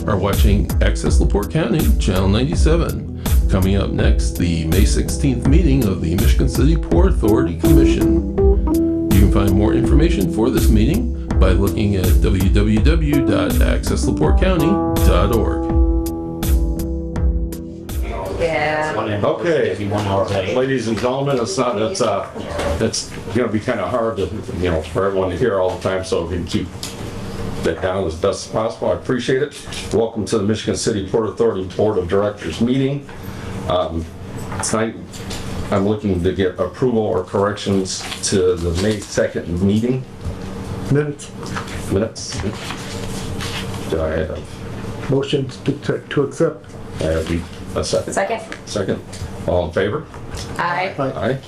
are watching Access LaPorte County, Channel 97. Coming up next, the May 16th meeting of the Michigan City Port Authority Commission. You can find more information for this meeting by looking at www.accesslaportecounty.org. Okay, ladies and gentlemen, it's going to be kind of hard to, for everyone to hear all the time, so we can keep that down as best as possible. I appreciate it. Welcome to the Michigan City Port Authority Board of Directors meeting. Tonight, I'm looking to get approval or corrections to the May 2nd meeting. Minutes. Do I have Motion to accept. a second? Second. All in favor? Aye. Aye.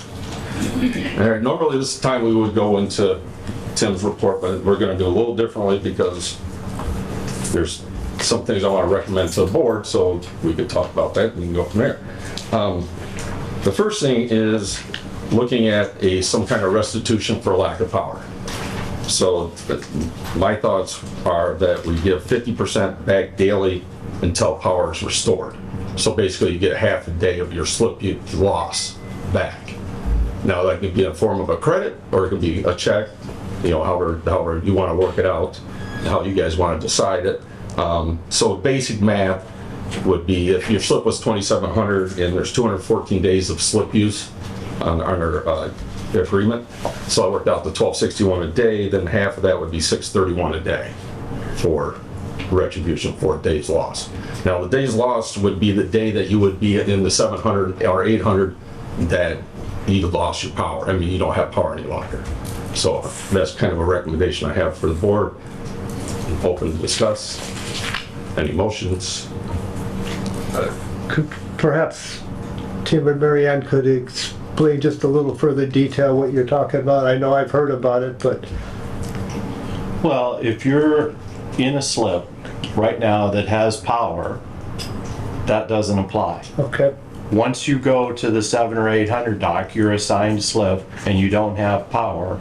All right, normally this time we would go into Tim's report, but we're going to do a little differently because there's some things I want to recommend to the board, so we could talk about that and we can go from there. The first thing is looking at some kind of restitution for lack of power. So my thoughts are that we give 50% back daily until power is restored. So basically you get half a day of your slip loss back. Now that could be in the form of a credit or it could be a check, however you want to work it out, how you guys want to decide it. So basic math would be if your slip was 2,700 and there's 214 days of slip use on our agreement. So I worked out the 1,261 a day, then half of that would be 631 a day for retribution for days lost. Now the days lost would be the day that you would be in the 700 or 800 that you lost your power. I mean, you don't have power any longer. So that's kind of a recommendation I have for the board. Open to discuss. Any motions? Perhaps Tim and Mary Ann could explain just a little further detail what you're talking about. I know I've heard about it, but. Well, if you're in a slip right now that has power, that doesn't apply. Okay. Once you go to the 700 or 800 dock, you're assigned slip and you don't have power.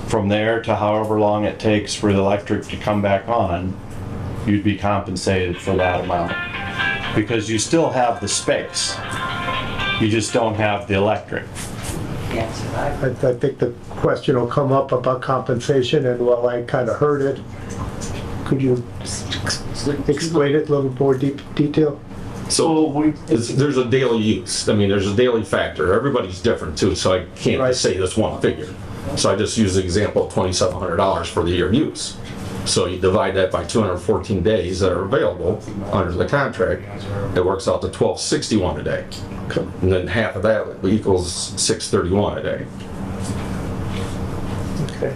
From there to however long it takes for the electric to come back on, you'd be compensated for that amount. Because you still have the space. You just don't have the electric. I think the question will come up about compensation, and while I kind of heard it, could you explain it a little more detail? So there's a daily use. I mean, there's a daily factor. Everybody's different too, so I can't just say this one figure. So I just use the example of $2,700 for the year use. So you divide that by 214 days that are available under the contract, it works out to 1,261 a day. And then half of that equals 631 a day. Okay.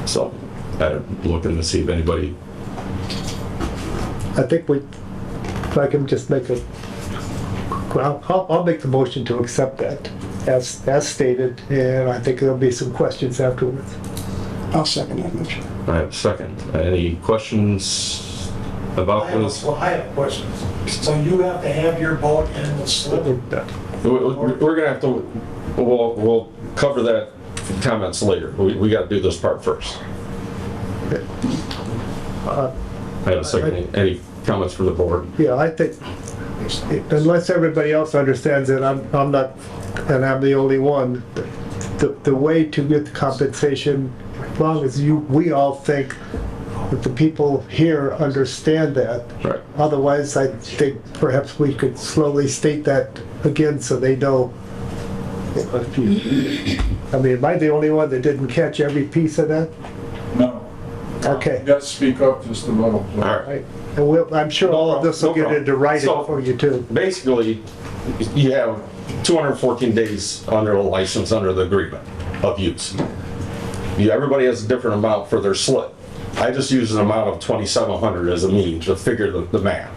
So I'm looking to see if anybody. I think if I can just make I'll make the motion to accept that as stated, and I think there'll be some questions afterwards. I'll second that motion. I have a second. Any questions about this? Well, I have questions. So you have to have your boat in the slip? We're gonna have to, we'll cover that comments later. We gotta do this part first. I have a second. Any comments from the board? Yeah, I think, unless everybody else understands it, I'm not, and I'm the only one, the way to get the compensation, as long as we all think that the people here understand that. Right. Otherwise, I think perhaps we could slowly state that again so they know. I mean, am I the only one that didn't catch every piece of that? No. Okay. You got to speak up just a little. All right. Right. And I'm sure all of this will get into writing for you too. Basically, you have 214 days under the license, under the agreement of use. Everybody has a different amount for their slip. I just use an amount of 2,700 as a mean to figure the math.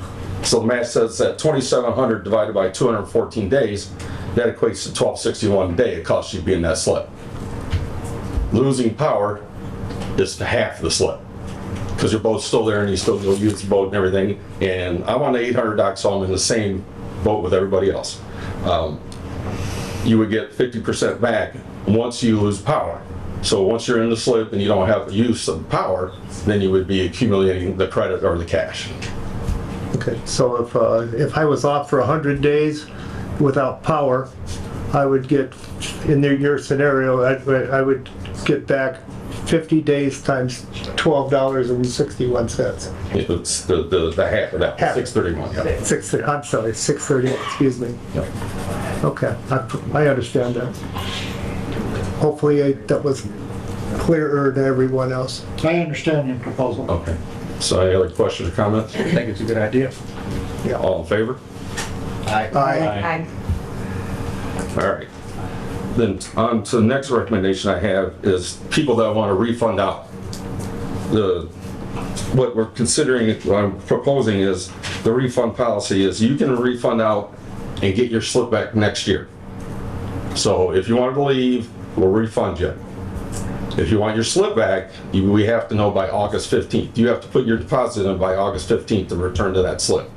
So the math says that 2,700 divided by 214 days, that equates to 1,261 a day it costs you to be in that slip. Losing power is half the slip, because your boat's still there and you still go use the boat and everything. And I'm on the 800 dock, so I'm in the same boat with everybody else. You would get 50% back once you lose power. So once you're in the slip and you don't have the use of power, then you would be accumulating the credit or the cash. Okay, so if I was off for 100 days without power, I would get, in your scenario, I would get back 50 days times $12.61. It's the half of that, Half. 631, yeah. 630, I'm sorry, 630, excuse me. Okay, I understand that. Hopefully that was clearer to everyone else. I understand your proposal. Okay. So any other questions or comments? I think it's a good idea. All in favor? Aye. All right. Then on to the next recommendation I have is people that want to refund out. What we're considering, what I'm proposing is the refund policy is you can refund out and get your slip back next year. So if you wanted to leave, we'll refund you. If you want your slip back, we have to know by August 15th. You have to put your deposit in by August 15th to return to that slip.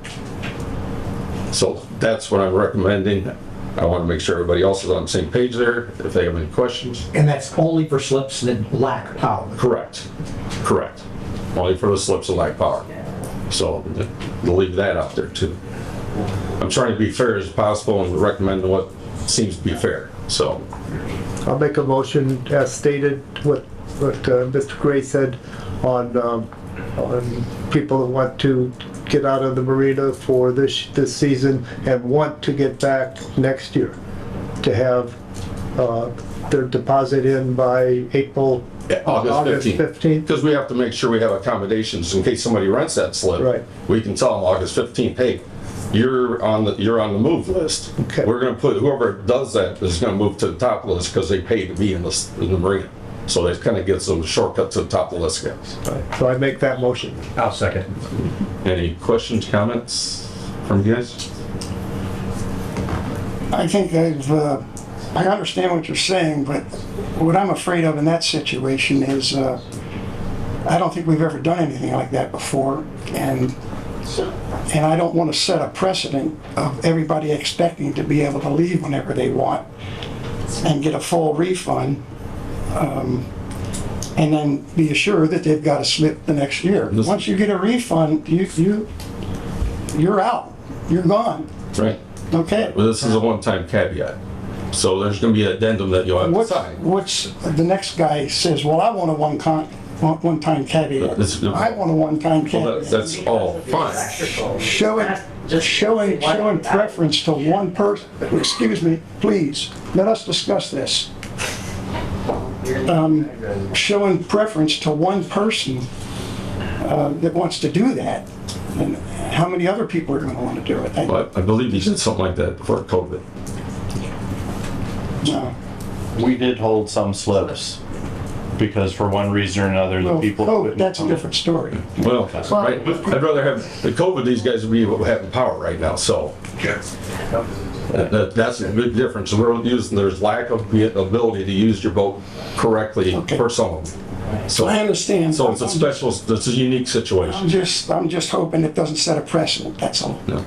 So that's what I'm recommending. I want to make sure everybody else is on the same page there, if they have any questions. And that's only for slips that lack power. Correct. Correct. Only for the slips of lack power. So we'll leave that out there too. I'm trying to be fair as possible and recommend what seems to be fair, so. I'll make a motion as stated, what Mr. Gray said on people that want to get out of the marina for this season and want to get back next year, to have their deposit in by August 15th. 15th. Because we have to make sure we have accommodations in case somebody rents that slip. Right. We can tell them August 15th, hey, you're on the move list. Okay. We're gonna put, whoever does that is gonna move to the top of the list because they paid to be in the marina. So that kind of gets them a shortcut to the top of the list, guys. So I make that motion. I'll second. Any questions, comments from you guys? I think I understand what you're saying, but what I'm afraid of in that situation is, I don't think we've ever done anything like that before, and I don't want to set a precedent of everybody expecting to be able to leave whenever they want and get a full refund, and then be assured that they've got a slip the next year. Once you get a refund, you're out, you're gone, Right. okay? Well, this is a one-time caveat. So there's gonna be an addendum that you'll have to sign. What's, the next guy says, well, I want a one-time caveat. I want a one-time Well, caveat. that's all fine. Showing preference to one person, excuse me, please, let us discuss this. Showing preference to one person that wants to do that, and how many other people are gonna wanna do it? But I believe you did something like that before COVID. No. We did hold some slips because for one reason or another, the Well, people. COVID, that's a different story. Well, right, I'd rather have, the COVID, these guys would be having power right now, so. That's a big difference. We're using, there's lack of the ability to use your boat correctly Okay. for some of them. So, I understand. so it's a special, it's a unique situation. I'm just hoping it doesn't set a precedent, that's all. No.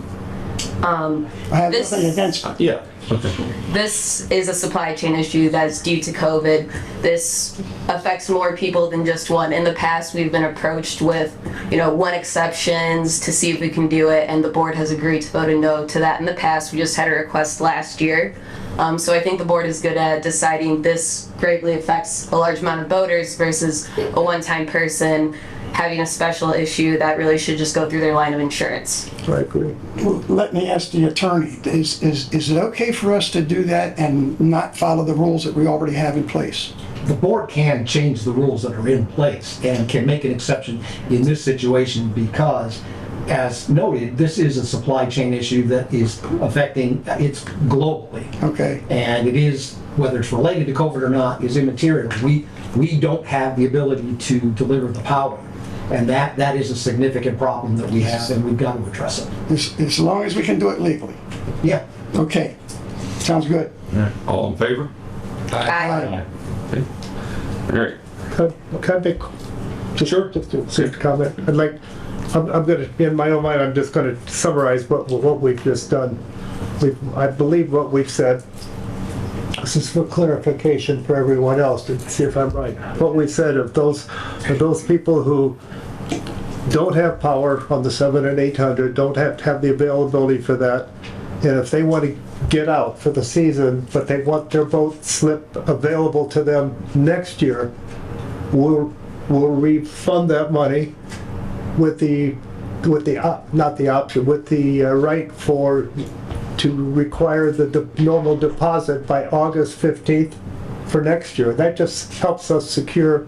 I have This- nothing against it. Yeah, okay. This is a supply chain issue that's due to COVID. This affects more people than just one. In the past, we've been approached with, one exceptions to see if we can do it, and the board has agreed to vote a no to that in the past. We just had a request last year. So I think the board is good at deciding this greatly affects a large amount of boaters versus a one-time person having a special issue that really should just go through their line of insurance. I agree. Let me ask the attorney, is it okay for us to do that and not follow the rules that we already have in place? The board can change the rules that are in place and can make an exception in this situation because, as noted, this is a supply chain issue that is affecting, it's globally. Okay, And it is, whether it's related to COVID or not, is immaterial. We don't have the ability to deliver the power. And that is a significant problem that we have and we've got to address it. as long as we can do it legally. Yeah. Okay, sounds good. All in favor? Aye. Okay. All right. Can I make, just a comment? I'm gonna, in my own mind, I'm just gonna summarize what we've just done. I believe what we've said, this is for clarification for everyone else to see if I'm right. What we said of those people who don't have power on the 7 and 800, don't have the availability for that, and if they want to get out for the season, but they want their boat slip available to them next year, we'll refund that money with the right to require the normal deposit by August 15th for next year. That just helps us secure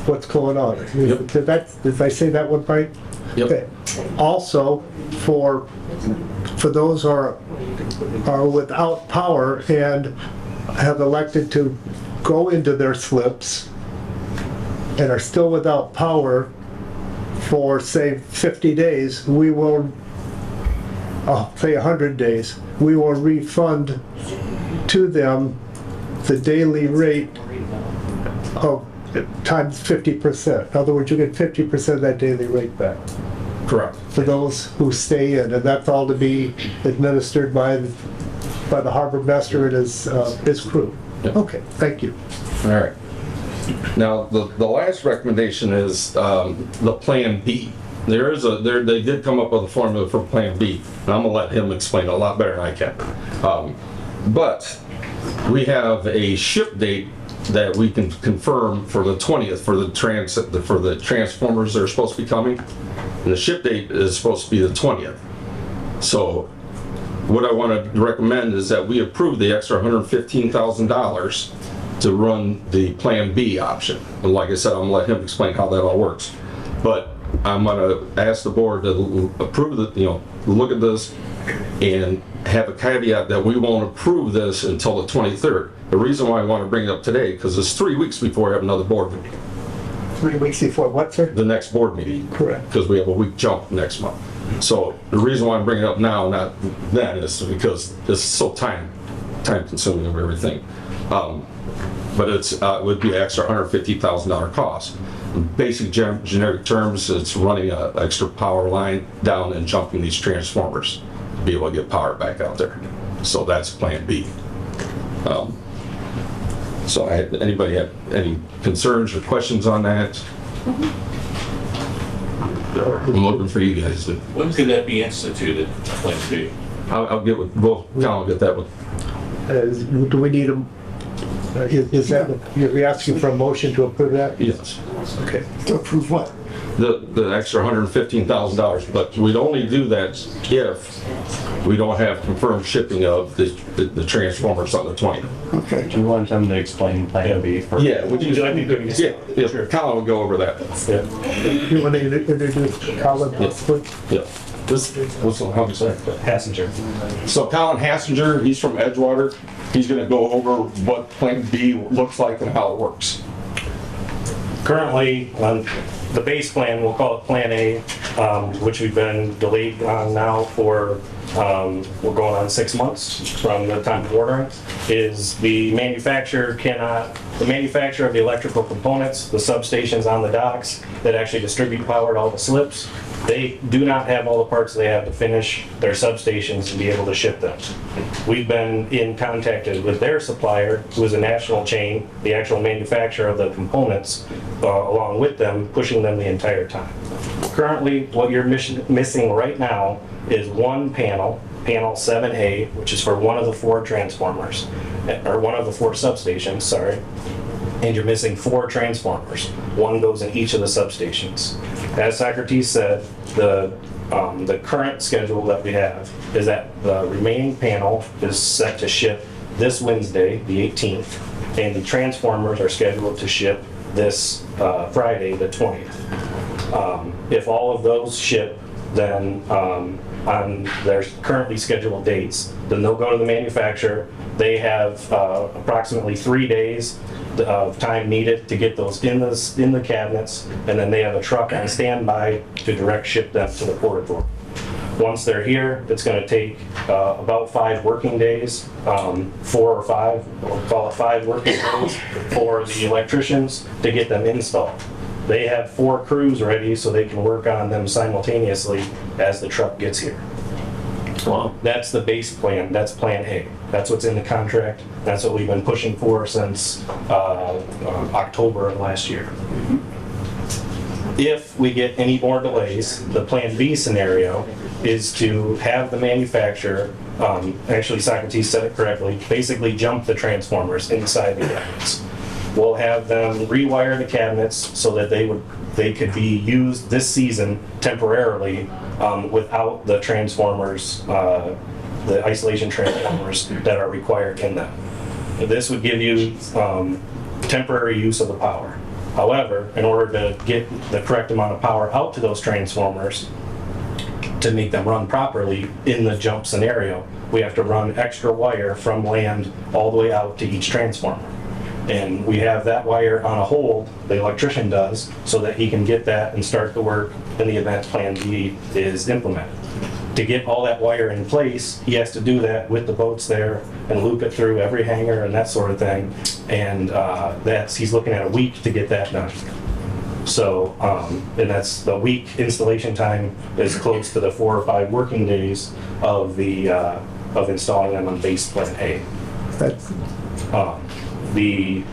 what's going on. Yep. Did I say that one right? Yep. Okay. Also, for those are without power and have elected to go into their slips and are still without power for, say, 50 days, we will, say 100 days, we will refund to them the daily rate of times 50%. In other words, you get 50% of that daily rate back Correct. for those who stay in, and that's all to be administered by the harbor master and his crew. Yep. Okay, thank you. All right. Now, the last recommendation is the Plan B. They did come up with a formula for Plan B, and I'm gonna let him explain it a lot better than I can. But we have a ship date that we can confirm for the 20th for the transformers that are supposed to be coming, and the ship date is supposed to be the 20th. So what I want to recommend is that we approve the extra $115,000 to run the Plan B option. And like I said, I'm gonna let him explain how that all works. But I'm gonna ask the board to approve look at this and have a caveat that we won't approve this until the 23rd. The reason why I want to bring it up today, because it's 3 weeks before we have another board meeting, 3 weeks before what, sir? the next board meeting. Correct. Because we have a week jump next month. So the reason why I'm bringing it up now, not then, is because it's so time consuming of everything. But it would be an extra $150,000 cost. In basic generic terms, it's running an extra power line down and jumping these transformers to be able to get power back out there. So that's Plan B. So anybody have any concerns or questions on that? I'm looking for you guys to. When could that be instituted, Plan B? I'll get with, I'll get that with. Do we need a, is that, you're asking for a motion to approve that? Yes. Okay. To approve what? The extra $115,000, but we'd only do that if we don't have confirmed shipping of the transformers on the 20th. Okay. Do you want them to explain Plan B first? Yeah, would you like me to? Yeah, Colin will go over that. You want to introduce Colin, please? Yeah. How do you say? Passenger. So Colin Hassinger, he's from Edgewater. He's gonna go over what Plan B looks like and how it works. Currently, on the base plan, we'll call it Plan A, which we've been delayed on now for, we're going on 6 months from the time of ordering, is the manufacturer of the electrical components, the substations on the docks that actually distribute power to all the slips, they do not have all the parts they have to finish their substations to be able to ship them. We've been in contact with their supplier, who is a national chain, the actual manufacturer of the components, along with them, pushing them the entire time. Currently, what you're missing right now is one panel 7A, which is for one of the 4 transformers, or one of the 4 substations, sorry. And you're missing 4 transformers. One goes in each of the substations. As Socrates said, the current schedule that we have is that the remaining panel is set to ship this Wednesday, the 18th, and the transformers are scheduled to ship this Friday, the 20th. If all of those ship, then on their currently scheduled dates, then they'll go to the manufacturer. They have approximately 3 days of time needed to get those in the cabinets, and then they have a truck on standby to direct ship them to the Port Authority. Once they're here, it's going to take about 5 working days, 4 or 5, we'll call it 5 working days for the electricians to get them installed. They have 4 crews ready so they can work on them simultaneously as the truck gets here. Wow. That's the base plan, that's Plan A. That's what's in the contract. That's what we've been pushing for since October of last year. If we get any more delays, the Plan B scenario is to have the manufacturer, actually Socrates said it correctly, basically jump the transformers inside the cabinets. We'll have them rewire the cabinets so that they could be used this season temporarily without the transformers, the isolation transformers that are required in them. This would give you temporary use of the power. However, in order to get the correct amount of power out to those transformers, to make them run properly in the jump scenario, we have to run extra wire from land all the way out to each transformer. And we have that wire on a hold, the electrician does, so that he can get that and start the work in the event Plan B is implemented. To get all that wire in place, he has to do that with the boats there and loop it through every hangar and that sort of thing. And he's looking at a week to get that done. So, and that's the week installation time is close to the 4 or 5 working days of installing them on base Plan A. That's, The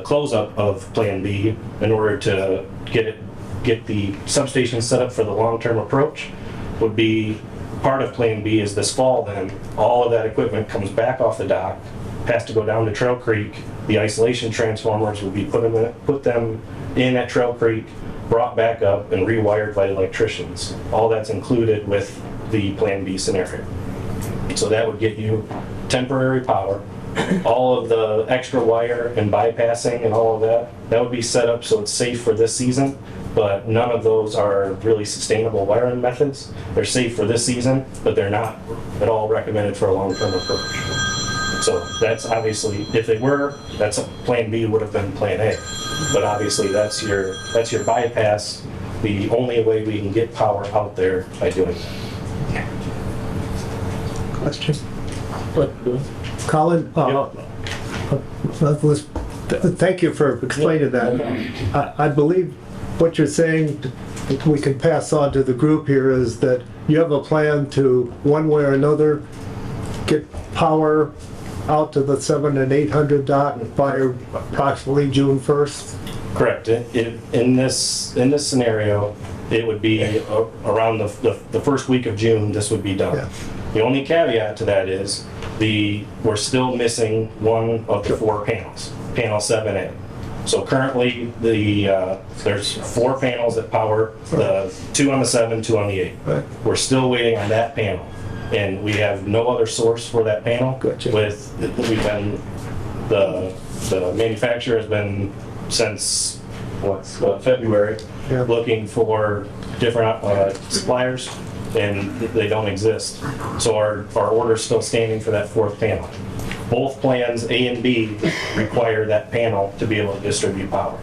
close-up of Plan B, in order to get the substation set up for the long-term approach, would be part of Plan B is this fall. Then all of that equipment comes back off the dock, has to go down to Trail Creek. The isolation transformers will be put them in at Trail Creek, brought back up and rewired by electricians. All that's included with the Plan B scenario. So that would get you temporary power. All of the extra wire and bypassing and all of that would be set up so it's safe for this season, but none of those are really sustainable wiring methods. They're safe for this season, but they're not at all recommended for a long-term approach. So that's obviously, if they were, that's Plan B would have been Plan A. But obviously that's your bypass, the only way we can get power out there by doing that. question? Colin, thank you for explaining that. I believe what you're saying, that we can pass on to the group here, is that you have a plan to, one way or another, get power out to the 700 and 800 dock by approximately June 1st? Correct. In this scenario, it would be around the first week of June, this would be done. Yeah. The only caveat to that is we're still missing one of the 4 panels, panel 7A. So currently, there's 4 panels that power, the 2 on the 7, 2 on the 8. Right. We're still waiting on that panel, and we have no other source for that panel. Gotcha. The manufacturer has been since February, Yeah. looking for different suppliers, and they don't exist. So our order's still standing for that 4th panel. Both plans, A and B, require that panel to be able to distribute power.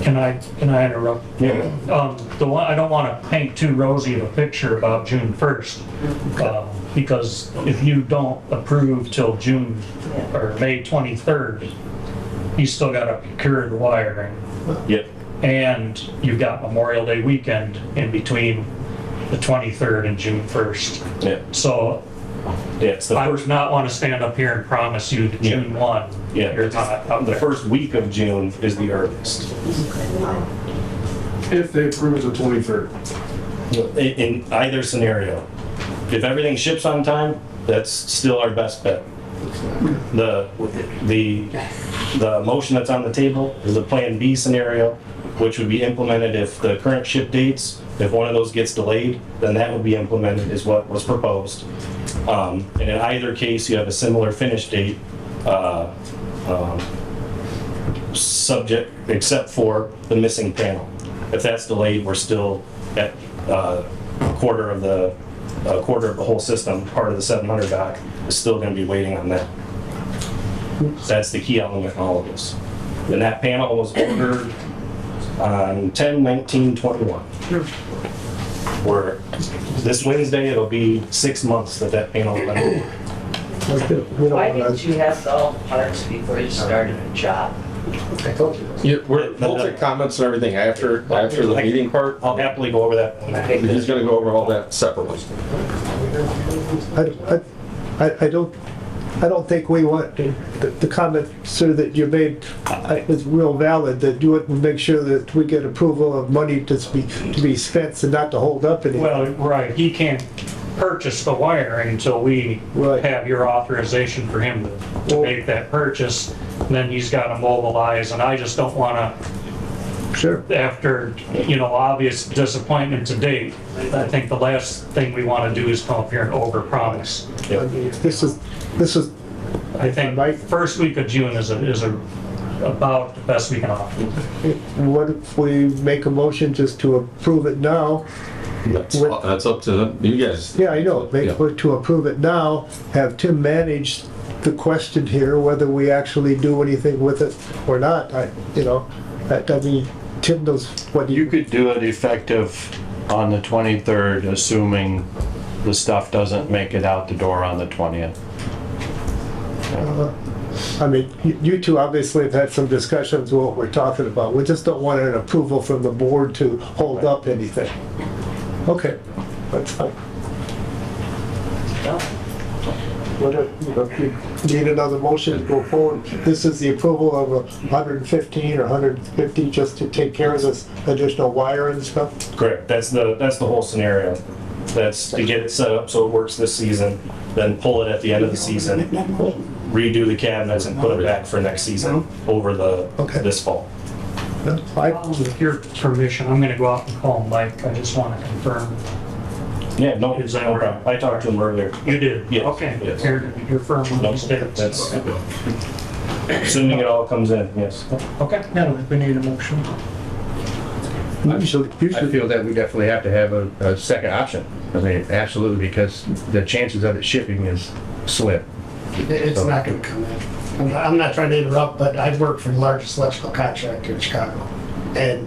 Can I interrupt? Yeah. I don't want to paint too rosy of a picture about June 1st, because if you don't approve till June or May 23rd, you still got to procure the wiring. Yep. And you've got Memorial Day weekend in between the 23rd and June 1st. Yeah. So Yeah, it's the I first, would not want to stand up here and promise you that June 1, yeah, you're not out the there. first week of June is the earliest. If they approve the 23rd. In either scenario. If everything ships on time, that's still our best bet. The motion that's on the table is a Plan B scenario, which would be implemented if the current ship dates, if one of those gets delayed, then that would be implemented, is what was proposed. And in either case, you have a similar finish date, subject, except for the missing panel. If that's delayed, we're still at a quarter of the whole system. Part of the 700 dock is still going to be waiting on that. That's the key element in all of this. And that panel was ordered on 10/19/21. Where this Wednesday, it'll be 6 months that panel will be ordered. We don't Why wanna- didn't you have all the parts before you started the job? We'll take comments and everything after the meeting part. I'll happily go over that. He's gonna go over all that separately. I don't think we want, the comment, sir, that you made is real valid, that you would make sure that we get approval of money to be spent and not to hold up anything. Well, right, he can't purchase the wiring until we Right. have your authorization for him to make that purchase. Then he's got to mobilize, and I just don't want Sure. to, after, obvious disappointment to date, I think the last thing we want to do is come up here and overpromise. I mean, this is, I think first week of June is about the best we can offer. what if we make a motion just to approve it now? That's up to you guys. Yeah, I know, to approve it now, have Tim manage the question here, whether we actually do anything with it or not. I mean, Tim knows what You could do it effective on the 23rd, assuming the stuff doesn't make it out the door on the 20th. I mean, you two obviously have had some discussions with what we're talking about. We just don't want an approval from the board to hold up anything. Okay, that's fine. If you need another motion to go forward, this is the approval of 115 or 150 just to take care of this additional wire and stuff? Correct, that's the whole scenario. That's to get it set up so it works this season, then pull it at the end of the season, redo the cabinets and put it back for next season over this fall. With your permission, I'm gonna go out and call Mike. I just want to confirm. Yeah, no, Is that no right? problem. I talked to him earlier. You did? Yes, Okay. yes. You're firm on No, these dates? that's, assuming it all comes in, yes. Okay, now we need a motion. Usually, I feel that we definitely have to have a second option. I mean, absolutely, because the chances of it shipping is slim. It's not gonna come in. I'm not trying to interrupt, but I've worked for the largest electrical contractor in Chicago. And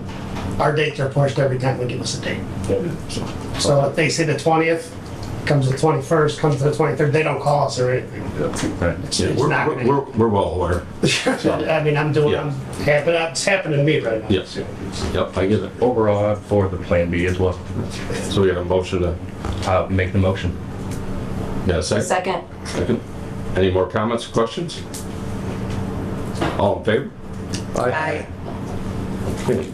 our dates are pushed every time they give us a date. So if they say the 20th, comes the 21st, comes the 23rd, they don't call us or anything. It's not gonna. We're well aware. I mean, it's happening to me right now. Yes. Yep, I get it. Overall, I'm for the Plan B as well. So we got a motion to, I'll make the motion. yeah, second? Second. Any more comments, questions? All in favor? Aye. Okay.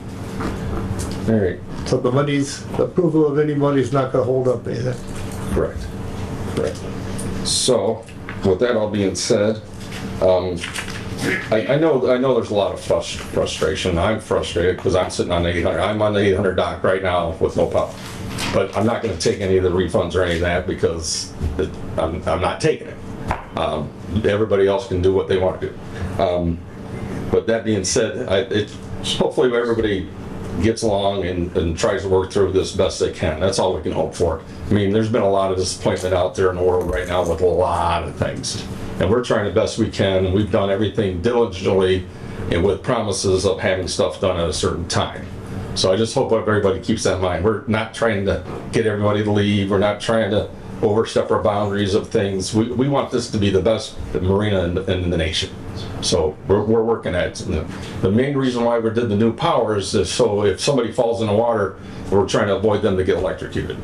All right, so the approval of any money is not gonna hold up anything. correct. So, with that all being said, I know there's a lot of frustration. I'm frustrated because I'm sitting on the 800. I'm on the 800 dock right now with no power. But I'm not gonna take any of the refunds or any of that because I'm not taking it. Everybody else can do what they want to do. But that being said, hopefully everybody gets along and tries to work through this best they can. That's all we can hope for. I mean, there's been a lot of disappointment out there in the world right now with a lot of things. And we're trying the best we can. We've done everything diligently and with promises of having stuff done at a certain time. So I just hope everybody keeps that in mind. We're not trying to get everybody to leave. We're not trying to overstep our boundaries of things. We want this to be the best marina in the nation. So we're working at it. The main reason why we did the new power is so if somebody falls in the water, we're trying to avoid them to get electrocuted.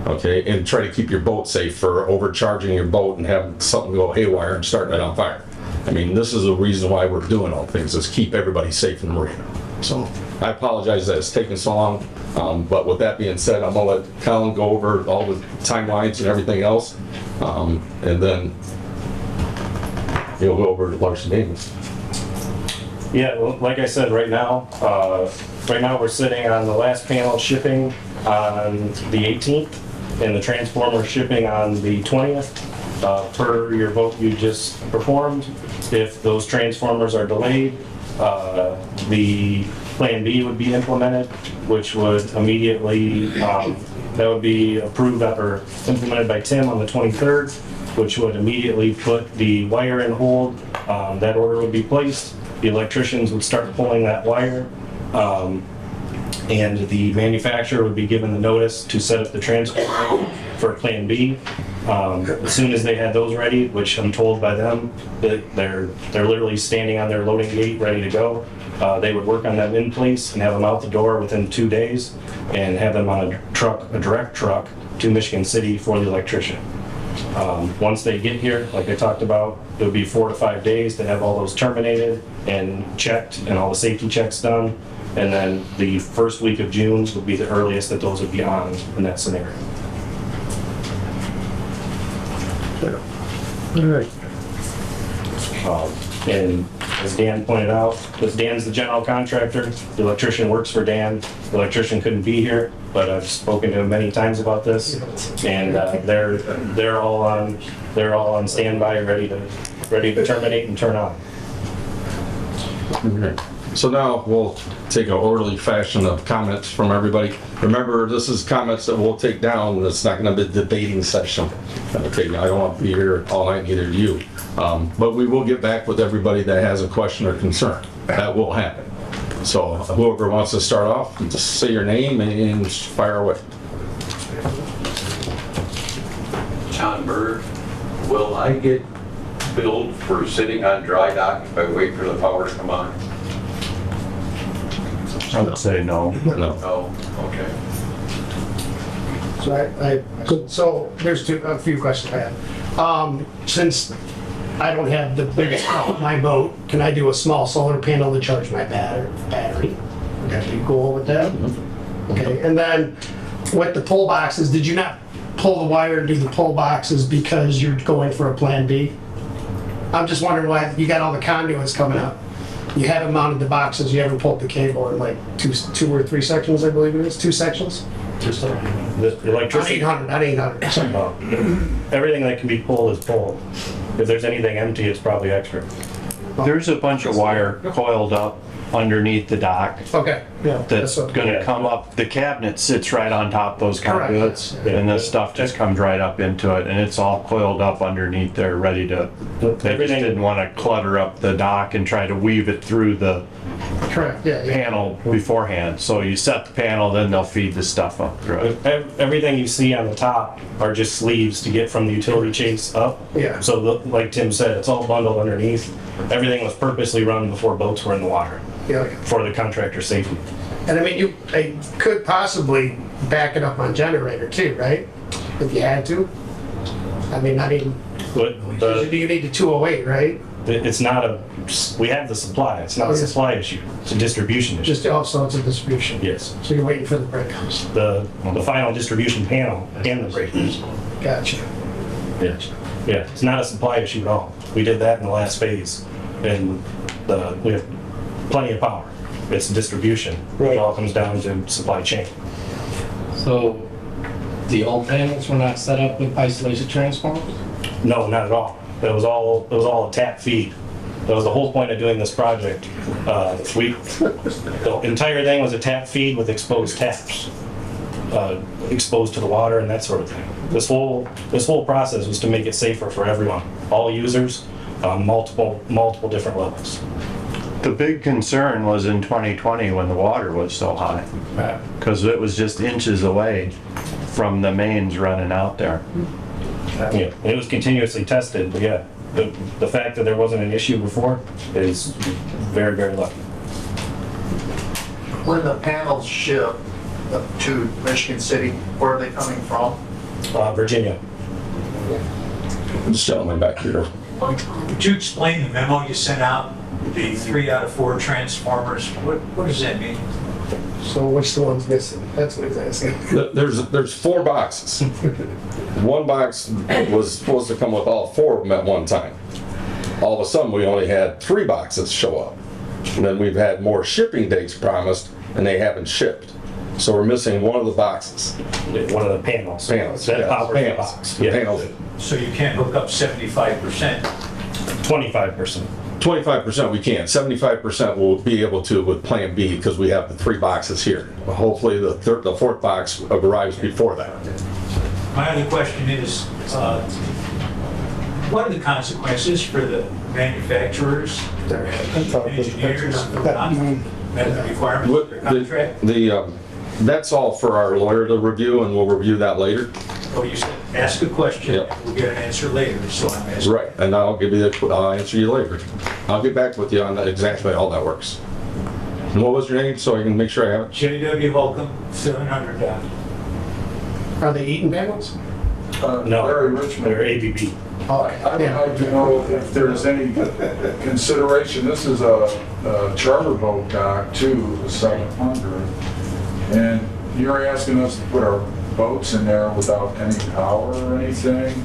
Okay, and try to keep your boat safe for overcharging your boat and having something go haywire and starting it on fire. I mean, this is the reason why we're doing all things, is keep everybody safe in the marina. So I apologize that it's taken so long, but with that being said, I'm gonna let Colin go over all the timelines and everything else, and then he'll go over to Larson Davis. Yeah, well, like I said, right now we're sitting on the last panel shipping on the 18th and the transformer shipping on the 20th. Per your vote you just performed, if those transformers are delayed, the Plan B would be implemented, which would immediately, that would be approved or implemented by Tim on the 23rd, which would immediately put the wire in hold. That order would be placed. The electricians would start pulling that wire. And the manufacturer would be given the notice to set up the transformer for Plan B. As soon as they had those ready, which I'm told by them, that they're literally standing on their loading gate, ready to go. They would work on them in place and have them out the door within 2 days and have them on a truck, a direct truck to Michigan City for the electrician. Once they get here, like I talked about, it would be 4 to 5 days to have all those terminated and checked and all the safety checks done. And then the first week of June would be the earliest that those would be on in that scenario. All right. And as Dan pointed out, because Dan's the general contractor, the electrician works for Dan. The electrician couldn't be here, but I've spoken to him many times about this. And they're all on standby, ready to terminate and turn on. Okay. So now we'll take an orderly fashion of comments from everybody. Remember, this is comments that we'll take down. It's not going to be a debating session. Okay, I don't want to be here all night, neither do you. But we will get back with everybody that has a question or concern. That will happen. So whoever wants to start off, just say your name and fire away. John Bird, will I get billed for sitting on dry dock if I wait for the power to come on? I would say no. No. No, okay. So there's a few questions I have. Since I don't have the biggest on my boat, can I do a small solar panel to charge my battery? Okay, you cool with that? Okay, and then with the pull boxes, did you not pull the wire and do the pull boxes because you're going for a Plan B? I'm just wondering why you got all the conduits coming up. You haven't mounted the boxes, you haven't pulled the cable in like two or three sections, I believe it is, 2 sections? Just the Not electricity. 800, not 800. Everything that can be pulled is pulled. If there's anything empty, it's probably extra. There's a bunch of wire coiled up underneath the dock Okay, yeah. that's what- gonna come up. The cabinet sits right on top of those Correct. conduits, and this stuff just comes right up into it, and it's all coiled up underneath there, ready to, they just Everything- didn't wanna clutter up the dock and try to weave it through the Correct, yeah. panel beforehand. So you set the panel, then they'll feed the stuff up through it. Everything you see on the top are just sleeves to get from the utility chase up. Yeah. So like Tim said, it's all bundled underneath. Everything was purposely run before boats were in the water Yeah. for the contractor's safety. And I mean, I could possibly back it up on generator too, right? If you had to. I mean, not even, But you need the 208, right? it's not we have the supply. It's not a supply issue. It's a distribution issue. Just also it's a distribution. Yes. So you're waiting for the breakers. The final distribution panel and the breakers. Gotcha. Yeah. Yeah, it's not a supply issue at all. We did that in the last phase, and we have plenty of power. It's distribution. It all comes down to supply chain. So the old panels were not set up with isolation transformers? No, not at all. It was all a tap feed. That was the whole point of doing this project. The entire thing was a tap feed with exposed taps, exposed to the water and that sort of thing. This whole process was to make it safer for everyone, all users, multiple different levels. The big concern was in 2020 when the water was so high, because it was just inches away from the mains running out there. Yeah, it was continuously tested, but yeah, the fact that there wasn't an issue before is very, very lucky. When the panels ship to Michigan City, where are they coming from? Virginia. This gentleman back here. Could you explain the memo you sent out, the 3 out of 4 transformers? What does that mean? So which the one's missing? That's what he's asking. There's 4 boxes. One box was supposed to come with all 4 of them at one time. All of a sudden, we only had 3 boxes show up. And then we've had more shipping dates promised, and they haven't shipped. So we're missing one of the boxes. One of the panels. Panels, That yeah, powers the panels. box. The Yeah. panels. So you can't hook up 75%? 25%. 25% we can. 75% we'll be able to with Plan B because we have the 3 boxes here. Hopefully the 4th box arrives before that. My other question is, what are the consequences for the manufacturers, engineers, who not met the requirements of their contract? That's all for our lawyer to review, and we'll review that later. Oh, you said, ask a question, Yep. we'll get an answer later, so I'm asking. Right, and I'll answer you later. I'll get back with you on exactly how that works. And what was your name, so I can make sure I have it? J.W. Holcomb, 700 Dock. Are they eating panels? No, Larry Richmond. they're ABB. I'd like to know if there's any consideration, this is a charter boat dock too, the 700. And you're asking us to put our boats in there without any power or anything?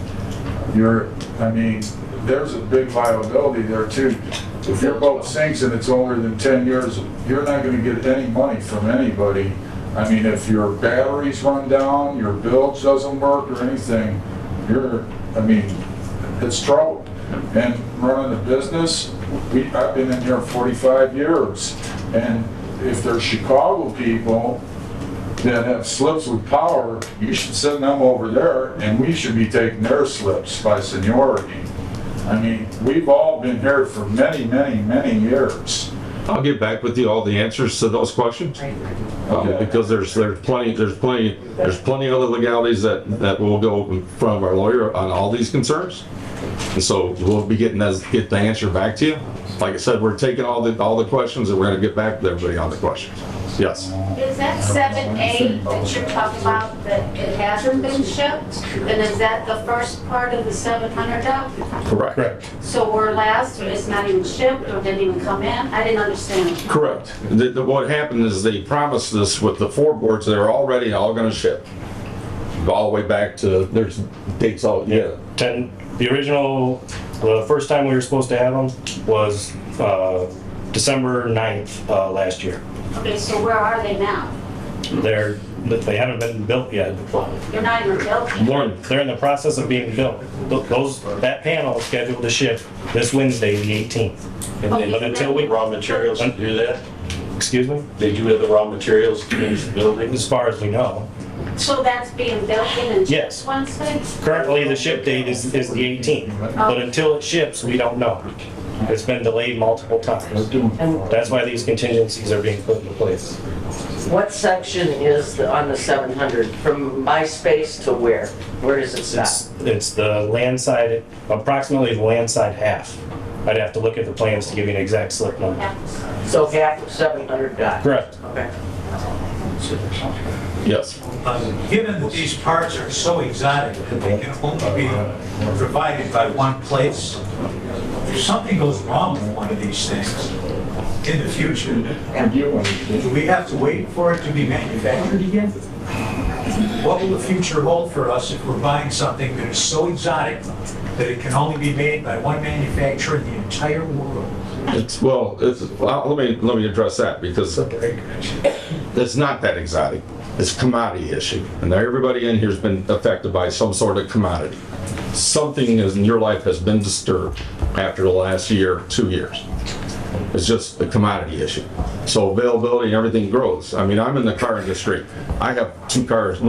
I mean, there's a big liability there too. If your boat sinks and it's older than 10 years, you're not gonna get any money from anybody. I mean, if your batteries run down, your bilge doesn't work or anything, it's trouble. And running a business, I've been in here 45 years. And if there's Chicago people that have slips with power, you should send them over there and we should be taking their slips by seniority. I mean, we've all been here for many, many, many years. I'll get back with you all the answers to those questions. Because there's plenty of the legalities that will go in front of our lawyer on all these concerns. And so we'll be get the answer back to you. Like I said, we're taking all the questions and we're gonna get back with everybody on the questions. Yes. Is that 7A that you're talking about that it hasn't been shipped? And is that the first part of the 700 dock? Correct. So we're last, or it's not even shipped, or didn't even come in? I didn't understand. Correct. What happened is they promised us with the 4 boards, they're already all gonna ship. All the way back to, there's dates all, yeah. The first time we were supposed to have them was December 9th last year. Okay, so where are they now? They haven't been built yet. They're not even built? They're in the process of being built. That panel is scheduled to ship this Wednesday, the 18th. But until we... Raw materials to do that? Excuse me? They do have the raw materials to finish the building? As far as we know. So that's being built in and Yes. shipped Wednesday? Currently, the ship date is the 18th, but until it ships, we don't know. It's been delayed multiple times. That's why these contingencies are being put into place. What section is on the 700, from my space to where? Where does it stop? It's the land side, approximately the land side half. I'd have to look at the plans to give you an exact slip number. So half of 700 dock? Correct. Okay. Yes. Given that these parts are so exotic that they can only be provided by one place, if something goes wrong with one of these things in the future, do we have to wait for it to be manufactured again? What will the future hold for us if we're buying something that is so exotic that it can only be made by one manufacturer in the entire world? Let me address that because it's not that exotic. It's a commodity issue. And everybody in here has been affected by some sort of commodity. Something in your life has been disturbed after the last year, 2 years. It's just a commodity issue. So availability and everything grows. I mean, I'm in the car industry. I have new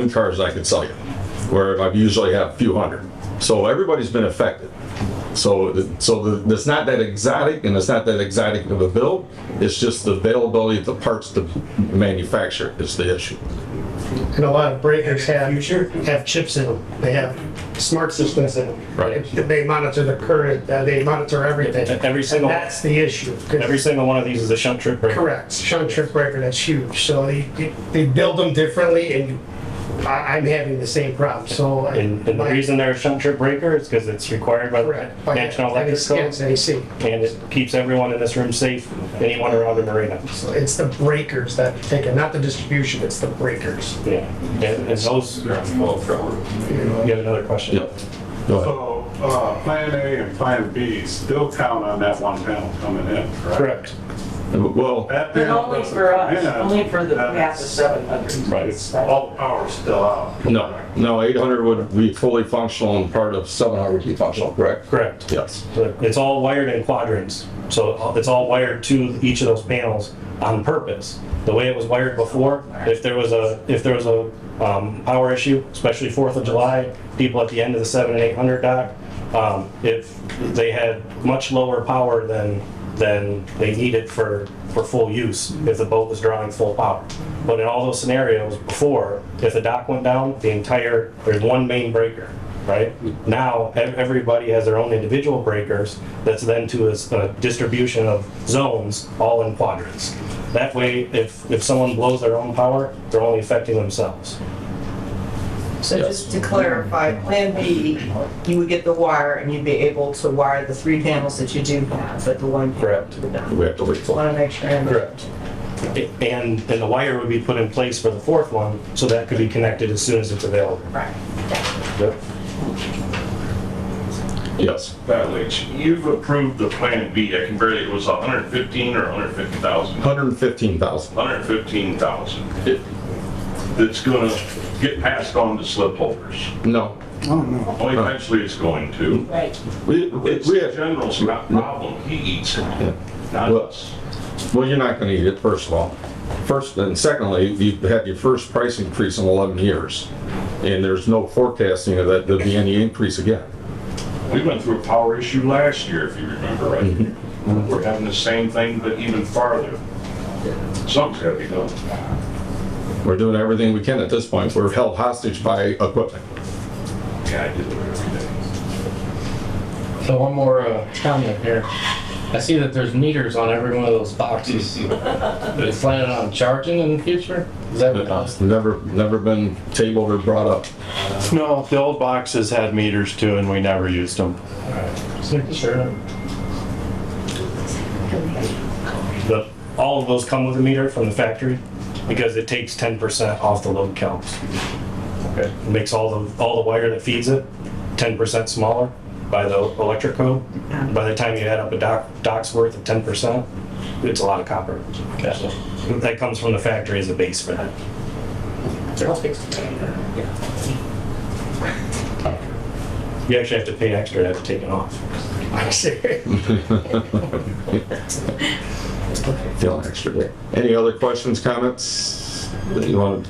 cars I could sell you, where I usually have a few hundred. So everybody's been affected. So it's not that exotic, and it's not that exotic of a build. It's just the availability of the parts to manufacture is the issue. And a lot of breakers have chips in them. They have smart systems in them. Right. They monitor the current, they monitor everything. That's the issue. Every single one of these is a shunt trip breaker. Correct. Shunt trip breaker, that's huge. So they build them differently, and I'm having the same problem. So And the reason they're a shunt trip breaker is because it's required by the National Electric Code. And it keeps everyone in this room safe, anyone around the marina. So it's the breakers that take it, not the distribution, it's the breakers. Yeah, and those, you have another question? Yep. Go ahead. So, Plan A and Plan B still count on that one panel coming in, correct? Correct. Well, But only for us, only for the half of 700. Right. All the power's still out. No, 800 would be fully functional and part of 700 would be functional, correct? Correct. Yes. It's all wired in quadrants, so it's all wired to each of those panels on purpose. The way it was wired before, if there was a power issue, especially 4th of July, people at the end of the 7 and 800 dock, if they had much lower power than then they need it for full use if the boat was drawing full power. But in all those scenarios before, if the dock went down, there's one main breaker, right? Now, everybody has their own individual breakers that's then to a distribution of zones, all in quadrants. That way, if someone blows their own power, they're only affecting themselves. So just to clarify, Plan B, you would get the wire and you'd be able to wire the 3 panels that you do have, but the one. Correct. We have to wait till. Want to make sure. Correct. And the wire would be put in place for the 4th one, so that could be connected as soon as it's available. Right. Yep. Yes. Pat Leach, you've approved the Plan B, I can barely, it was 115 or 150,000? 115,000. 115,000. That's gonna get passed on to slip holders. No. Oh, no. Well, eventually it's going to. Right. It's the general's problem, he eats it, not us. Well, you're not gonna eat it, first of all. First, and secondly, you've had your first price increase in 11 years. And there's no forecasting of that there'll be any increase again. We went through a power issue last year, if you remember right. Mm-hmm. We're having the same thing, but even farther. Something's gotta be done. We're doing everything we can at this point. We're held hostage by equipment. Yeah, I do it every day. So one more comment here. I see that there's meters on every one of those boxes. They planning on charging in the future? Is that what cost? Never been tabled or brought up. No, the old boxes had meters too, and we never used them. Just making sure. All of those come with a meter from the factory because it takes 10% off the load counts. Okay. It makes all the wire that feeds it 10% smaller by the electric code. By the time you add up a dock's worth of 10%, it's a lot of copper. Okay. So that comes from the factory as a base for that. You actually have to pay extra to have it taken off. I see. Feeling extra there. Any other questions, comments that you wanted?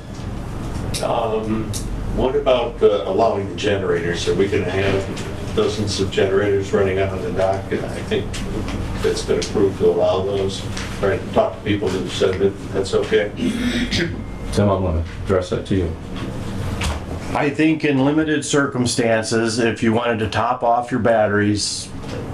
What about allowing the generators? Are we going to have dozens of generators running out on the dock? And I think that's been approved to allow those. Right, talk to people who said that that's okay. Tim, I'm going to address that to you. I think in limited circumstances, if you wanted to top off your batteries,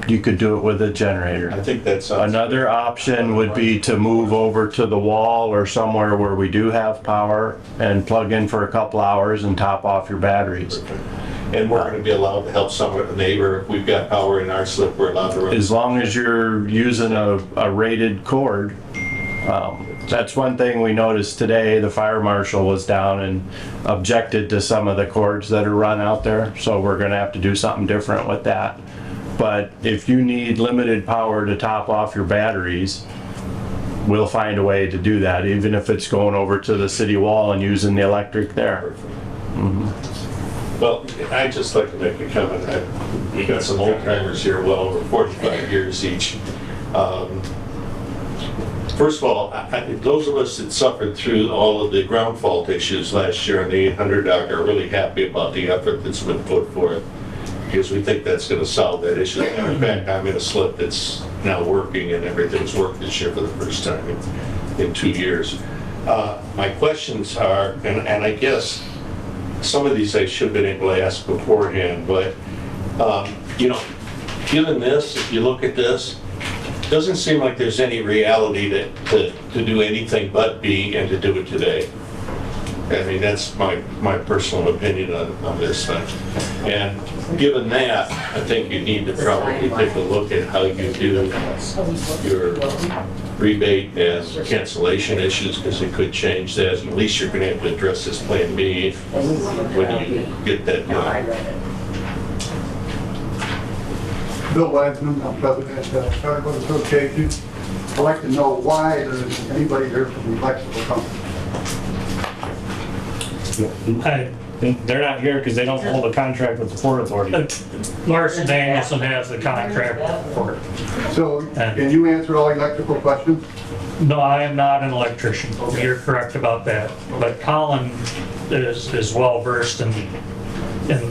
you could do it with a generator. I think that's another option would be to move over to the wall or somewhere where we do have power and plug in for a couple hours and top off your batteries. And we're going to be allowed to help someone, a neighbor, if we've got power in our slip, we're allowed to run. As long as you're using a rated cord. That's one thing we noticed today. The fire marshal was down and objected to some of the cords that are run out there. So we're going to have to do something different with that. But if you need limited power to top off your batteries, we'll find a way to do that, even if it's going over to the city wall and using the electric there. Mm-hmm. Well, I'd just like to make a comment. We've got some old timers here, well over 45 years each. First of all, those of us that suffered through all of the ground fault issues last year on the 800 dock are really happy about the effort that's been put forth, because we think that's going to solve that issue. In fact, I'm in a slip that's now working, and everything's worked this year for the first time in 2 years. My questions are, and I guess some of these I should have been able to ask beforehand, but given this, if you look at this, doesn't seem like there's any reality to do anything but B and to do it today. I mean, that's my personal opinion on this thing. And given that, I think you need to probably take a look at how you do your rebate and cancellation issues, because it could change that. At least you're going to have to address this Plan B when you get that done. Bill Wiseman, I'm president of the Chicago Association. I'd like to know why there isn't anybody here from the electrical company. They're not here because they don't hold a contract with the Port Authority. Larson Danielson has the contract for it. So, can you answer all electrical questions? No, I am not an electrician. You're correct about that. But Colin is well versed in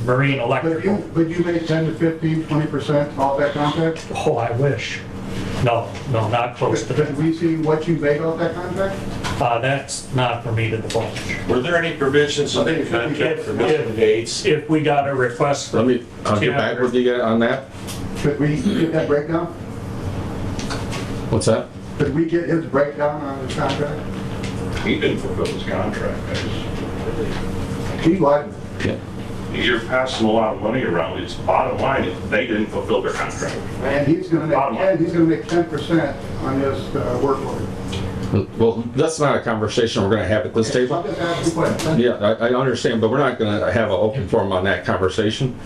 marine electrical. But you make 10 to 15, 20% off that contract? Oh, I wish. No, not close to Did we see what you made off that contract? That's not for me to divulge. Were there any provisions in the contract for missing dates? If we got a request I'll from get back with you on that. Could we get that breakdown? What's that? Could we get his breakdown on the contract? He didn't fulfill his contract. He lied. Yeah. You're passing a lot of money around. It's bottom line, is they didn't fulfill their contract. And he's gonna Bottom line. make 10% on his workload. Well, that's not a conversation we're gonna have at this table. I'm just asking questions. Yeah, I understand, but we're not gonna have an open forum on that conversation.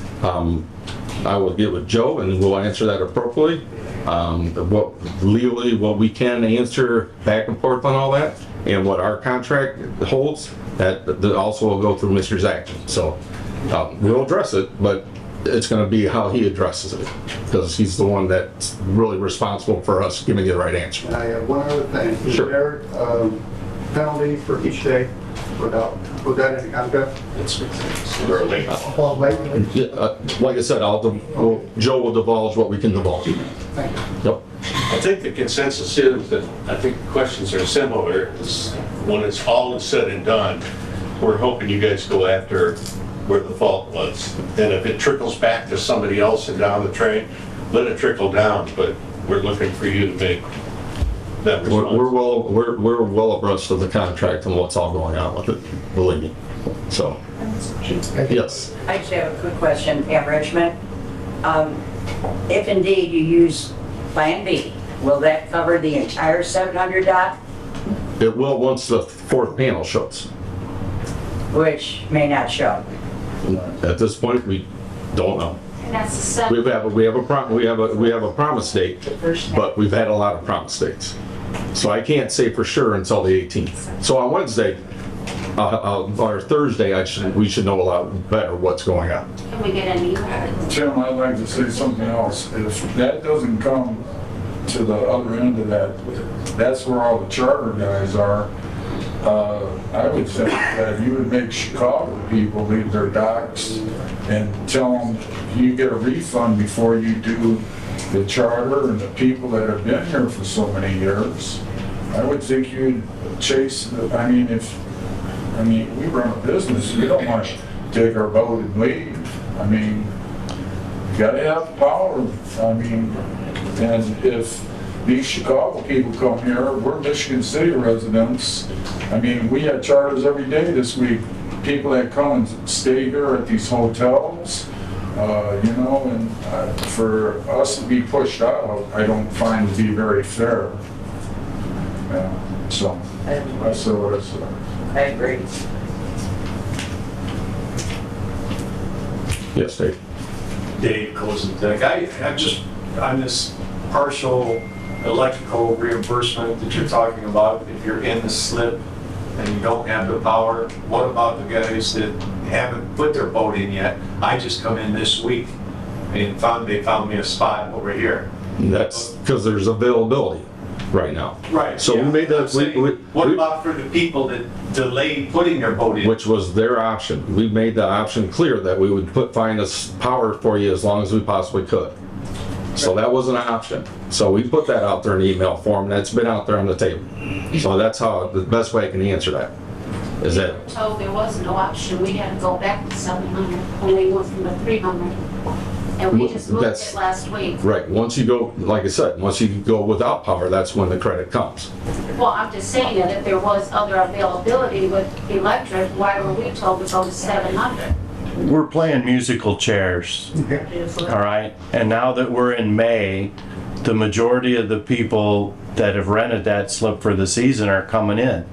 I will get with Joe and we'll answer that appropriately. What legally, what we can answer back and forth on all that, and what our contract holds, that also will go through Mr. Zachen. So, we'll address it, but it's gonna be how he addresses it, because he's the one that's really responsible for us giving you the right answer. And I have one other thing. Sure. Is there penalty for each day without, put that in the contract? They're late. Well, wait, Like I said, Joe will divulge what we can divulge. thank you. Yep. I think the consensus is that, I think the questions are similar. When it's all is said and done, we're hoping you guys go after where the fault was. And if it trickles back to somebody else and down the train, let it trickle down, but we're looking for you to make that We're response. well abreast of the contract and what's all going on with it, believe me. So, yes. I just have a quick question, Pam Richmond. If indeed you use Plan B, will that cover the entire 700 dock, It will once the fourth panel shows. which may not show? At this point, we don't know. And that's the seven. We have a promise date, but we've had a lot of promise dates. So I can't say for sure until the 18th. So on Wednesday, or Thursday, we should know a lot better what's going on. Can we get an email? Tim, I'd like to say something else. If that doesn't come to the other end of that, that's where all the charter guys are. I would think that you would make Chicago people leave their docks and tell them you get a refund before you do the charter and the people that have been here for so many years. I would think you'd chase, we run a business, we don't want to take our boat and leave. You gotta have power. And if these Chicago people come here, we're Michigan City residents. We had charters every day this week. People that come and stay here at these hotels, and for us to be pushed out, I don't find to be very fair. So, that's what I said. I agree. Yes, Dave. Dave Kozentek. I'm just on this partial electrical reimbursement that you're talking about. If you're in the slip and you don't have the power, what about the guys that haven't put their boat in yet? I just come in this week and they found me a spot over here. That's because there's availability right now. Right. So we made that, What about for the people that delayed putting their boat in? which was their option. We made the option clear that we would find us power for you as long as we possibly could. So that was an option. So we put that out there in email form, and that's been out there on the table. So that's how, the best way I can answer that, is that Told there was no option, we had to go back to 700, when we went from the 300. And we just moved That's- it last week. right, once you go, like I said, once you go without power, that's when the credit comes. Well, I'm just saying that if there was other availability with electric, why were we told to go to 700? We're playing musical chairs, all right? And now that we're in May, the majority of the people that have rented that slip for the season are coming in.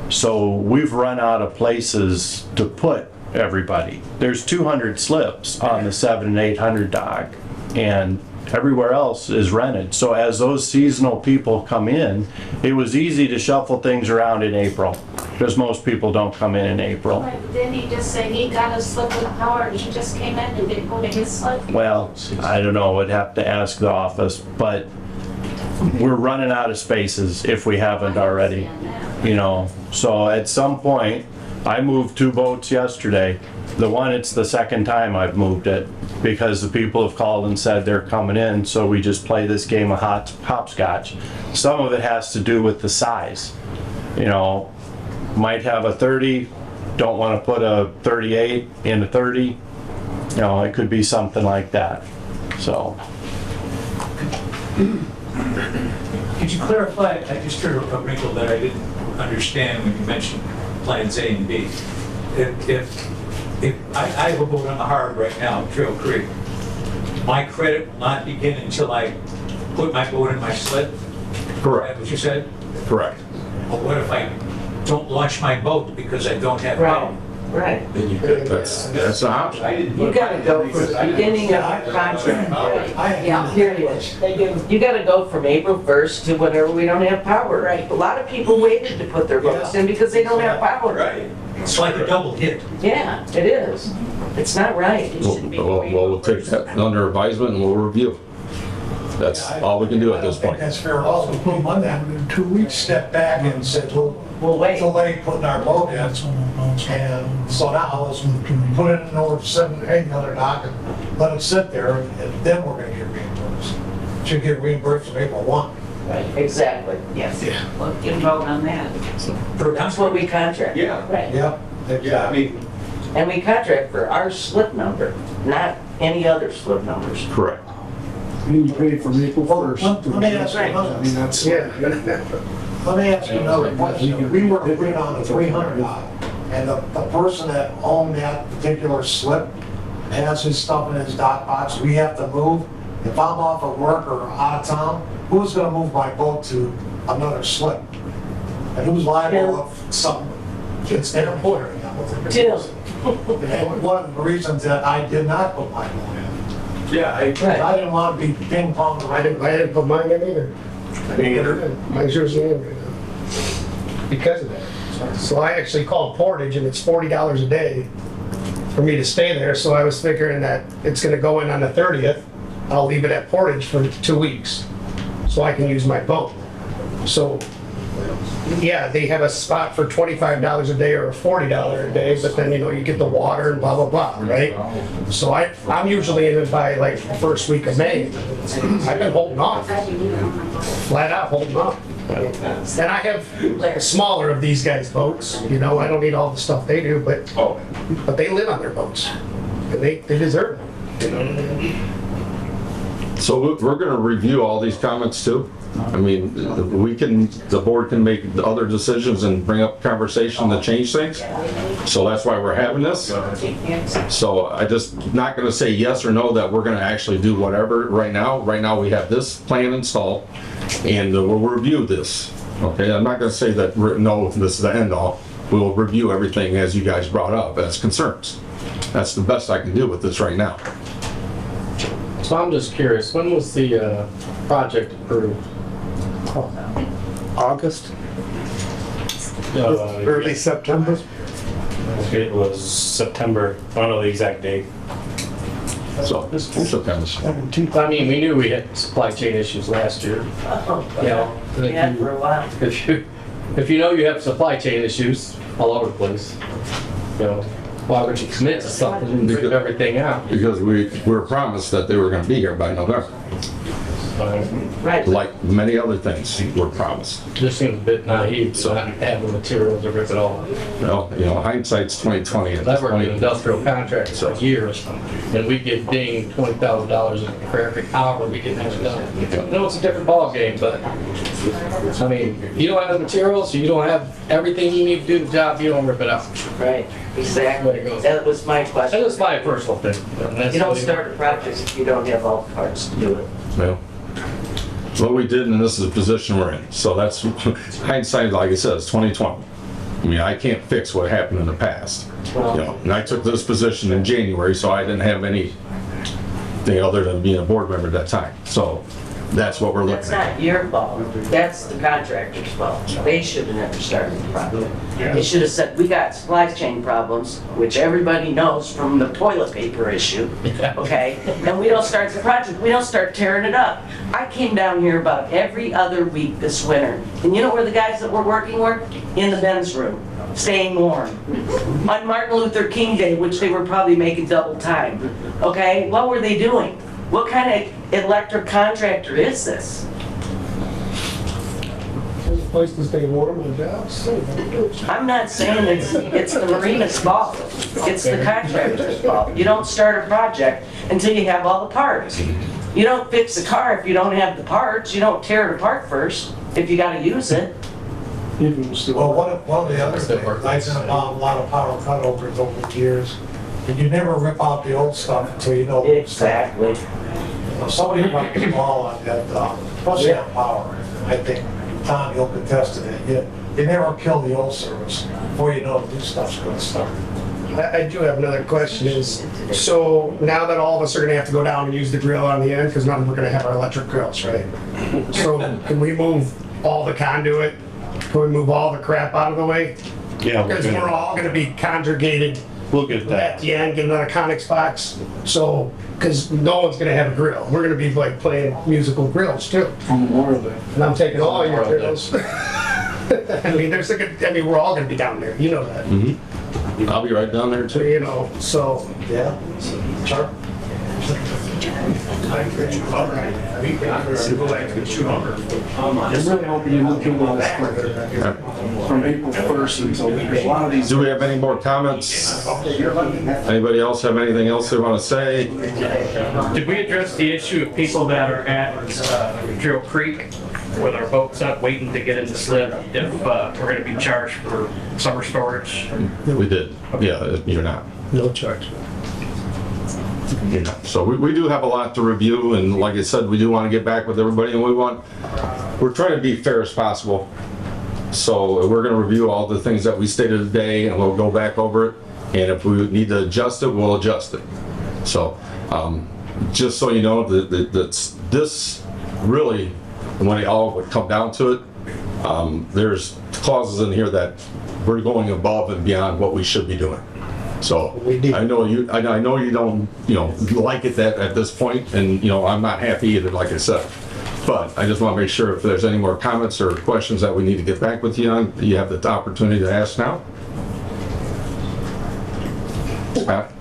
So we've run out of places to put everybody. There's 200 slips on the 700 and 800 dock, and everywhere else is rented. So as those seasonal people come in, it was easy to shuffle things around in April, because most people don't come in April. Right, didn't he just say he got a slip with power and he just came in and didn't go to his slip? Well, I don't know, I'd have to ask the office, but we're running out of spaces if we haven't already, So at some point, I moved 2 boats yesterday. The one, it's the second time I've moved it because the people have called and said they're coming in, so we just play this game of hopscotch. Some of it has to do with the size. You know, might have a 30, don't want to put a 38 in a 30. You know, it could be something like that, so. Could you clarify, I just heard a wrinkle that I didn't understand when you mentioned plans A and B. If I have a boat on the harbor right now, Trail Creek, my credit will not begin until I put my boat in my slip? Correct. Is that what you said? Correct. But what if I don't launch my boat because I don't have power? Right. That's an option. You gotta go from the beginning of your contract. Yeah, period. You gotta go from April 1st to whenever we don't have power. Right. A lot of people waited to put their boats in because they don't have power. Right. It's like a double hit. Yeah, it is. It's not right. It shouldn't be. We'll take that under advisement and we'll review. That's all we can do at this point. That's fair. Also, put them on that. In 2 weeks, step back and said, we'll wait. Delay putting our boat in. And so now let's put it in over 7, 8 another dock and let it sit there, and then we're gonna get reimbursed. Should get reimbursed from April 1. Right, exactly. Yes. Yeah. We'll get involved on that. That's what we contract. Yeah. Right. Yeah, I mean. And we contract for our slip number, not any other slip numbers. Correct. You paid from April 1st. Let me ask you another, I mean, that's. Let me ask you another question. We were agreed on a 300 dock, and the person that owned that particular slip has his stuff in his dock box. We have to move. If I'm off of work or out of town, who's gonna move my boat to another slip? And who's liable if something gets interported? Tim. And one of the reasons that I did not put my boat in. Yeah, I didn't want to be ping pong. I didn't put mine in either. Mine's yours in right now. Because of that. So I actually called Portage and it's $40 a day for me to stay there. So I was figuring that it's gonna go in on the 30th. I'll leave it at Portage for 2 weeks so I can use my boat. So, yeah, they have a spot for $25 a day or a $40 a day, but then, you know, you get the water and blah, blah, blah, right? So I'm usually in it by like the first week of May. I've been holding off, flat out holding off. And I have smaller of these guys' boats, you know, I don't need all the stuff they do, but they live on their boats. And they deserve it, you know? So we're gonna review all these comments too? I mean, the board can make the other decisions and bring up conversation to change things. So that's why we're having this. So I just not gonna say yes or no that we're gonna actually do whatever right now. Right now, we have this plan installed and we'll review this. Okay, I'm not gonna say that, no, this is the end all. We'll review everything as you guys brought up as concerns. That's the best I can do with this right now. So I'm just curious, when was the project approved? August? Early September? It was September, I don't know the exact date. So this September. I mean, we knew we had supply chain issues last year. You know, Yeah, for a while. if you know you have supply chain issues all over the place, you know, why would you commit to something and rip everything out? Because we were promised that they were gonna be here by November. Right. Like many other things were promised. Just seems a bit naive to not have the materials to rip it all. Well, you know, hindsight's 20/20 at I this worked in point. industrial contracts for years, and we get dinged $20,000 for every hour we get that done. I know it's a different ballgame, but, I mean, if you don't have the materials, you don't have everything you need to do the job, you don't rip it out. Right, exactly. That was my question. That was my personal thing. and that's You don't really- start a project if you don't have all the parts to do it. Well, what we did, and this is the position we're in. So that's hindsight, like I said, it's 20/20. I mean, I can't fix what happened in the past. You know, and I took this position in January, so I didn't have anything other than being a board member at that time. So That's what we're That's looking at. not your fault. That's the contractor's fault. They should have never started the project. They should have said, we got supply chain problems, which everybody knows from the toilet paper issue, okay? And we don't start the project, we don't start tearing it up. I came down here about every other week this winter. And you know where the guys that were working were? In the men's room, staying warm. On Martin Luther King Day, which they were probably making double time, okay? What were they doing? What kind of electric contractor is this? Place to stay warm on jobs. I'm not saying it's the marina's fault. It's the contractor's fault. You don't start a project until you have all the parts. You don't fix a car if you don't have the parts. You don't tear it apart first if you gotta use it. Well, one of the other things, I've been about a lot of power cutovers over the years, and you never rip out the old stuff until you know. Exactly. Somebody dropped the ball on that, especially on power. I think, Tom, you'll contest to that. You never kill the old service before you know the new stuff's gonna start. I do have another question is, so now that all of us are gonna have to go down and use the grill on the end, because none of them are gonna have our electric grills, right? So can we move all the conduit? Can we move all the crap out of the way? Yeah, Because we're all gonna be congregated we'll get at that. the end, get another Conex box. So, because no one's gonna have a grill. We're gonna be like playing musical grills too. And I'm taking all your grills. I mean, we're all gonna be down there, you know that. I'll be right down there too. You know, so. Yeah. Sure. I'm really hoping you look into this from April 1st until, because a lot of these. Do we have any more comments? Anybody else have anything else they want to say? Did we address the issue of people that are at Drill Creek with our boats up waiting to get in the slip if we're going to be charged for summer storage? We did. Yeah, you're not. No charge. You're not. So we do have a lot to review, and like I said, we do want to get back with everybody, and we're trying to be fair as possible. So we're going to review all the things that we stated today, and we'll go back over it. And if we need to adjust it, we'll adjust it. So just so you know, that this really, when it all would come down to it, there's clauses in here that we're going above and beyond what we should be doing. So I know you don't, like it that at this point, and I'm not happy either, like I said. But I just want to make sure if there's any more comments or questions that we need to get back with you on, you have the opportunity to ask now.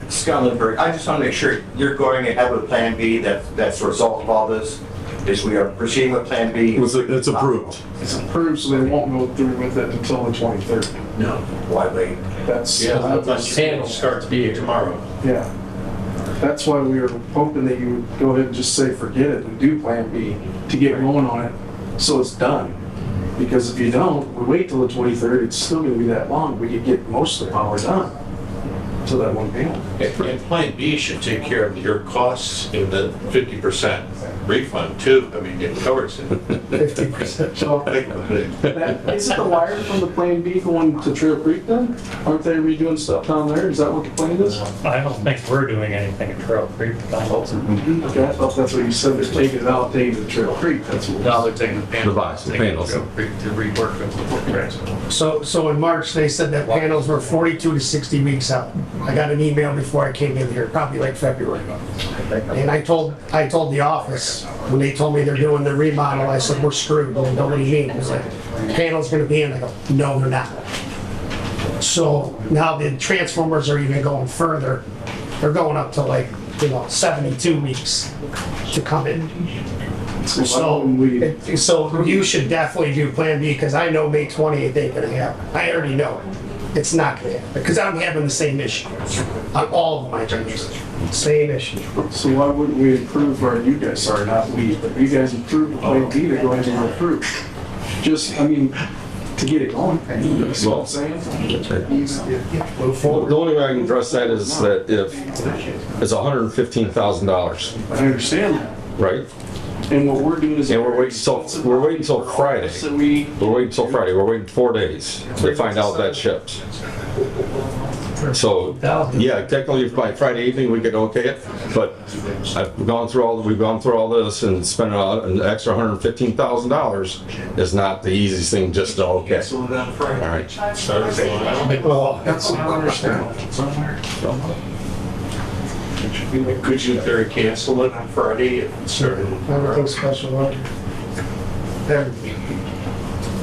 Scott Lindbergh, I just want to make sure you're going ahead with Plan B, that's the result of all this, is we are proceeding with Plan B. It's approved. It's approved, so they won't go through with it until the 23rd. No. Why wait? That's. Panel starts being tomorrow. Yeah. That's why we were hoping that you would go ahead and just say forget it and do Plan B to get going on it, so it's done. Because if you don't, we wait till the 23rd, it's still gonna be that long, we could get most of the power done to that one panel. And Plan B should take care of your costs in the 50% refund too. I mean, it covers it. 50%. So, isn't the wire from the Plan B going to Trail Creek then? Aren't they redoing stuff down there? Is that what the plan is? I don't think we're doing anything at Trail Creek. Okay, I thought that's what you said, they're taking it out, taking it to Trail Creek, that's what. Now they're taking the panels. The box, the panels. To rework them. So in March, they said that panels were 42 to 60 weeks out. I got an email before I came in here, probably like February. And I told the office, when they told me they're doing the remodel, I said, we're screwed. And what do you mean? It was like, panel's gonna be in. I go, no, they're not. So now the transformers are even going further. They're going up to like, 72 weeks to come in. So you should definitely do Plan B, because I know May 28th ain't gonna happen. I already know it's not gonna happen, because I'm having the same issue on all of my judges. Same issue. So why wouldn't we approve, or you guys, sorry, not we, but you guys approved Plan B to go ahead and approve? Just, to get it going, you see what I'm saying? The only way I can address that is that if it's $115,000. I understand that. Right? And what we're doing is. And we're waiting till Friday. We're waiting till Friday. We're waiting 4 days to find out that ships. So, yeah, technically by Friday evening, we could okay it, but we've gone through all this and spending an extra $115,000 is not the easiest thing just to okay. So then Friday. All right. Well, that's not understandable. Could you very cancel it on Friday if it's certain? Everything special order. Everything.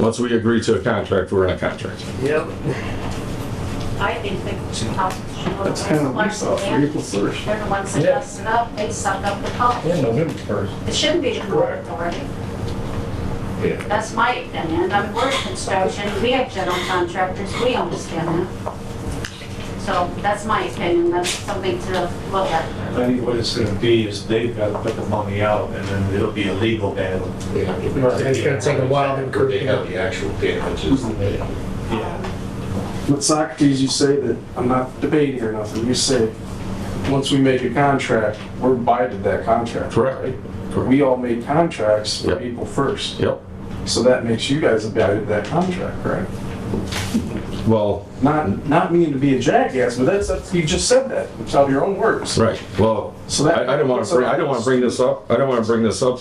Once we agree to a contract, we're in a contract. Yep. I think That's kind of my thought, for April 1st. they're the ones that messed it up, they suck up the cost. Yeah, November 1st. It shouldn't be the Port Authority. Yeah. That's my opinion. I mean, we're in construction, we have general contractors, we understand that. So that's my opinion, that's something to look at. I think what it's gonna be is they've got to put the money out and then it'll be a legal battle. It's gonna take a while to Where they have the actual damages. Yeah. But Socrates, you say that, I'm not debating or nothing, you say, once we make a contract, we're abided that contract. Correct. Right? We all made contracts for Yep. April 1st. Yep. So that makes you guys abided that contract, right? Well, Not meaning to be a jackass, but that's you just said that. It's out of your own words. right. Well, So that- I don't want to bring this up. I don't want to bring this up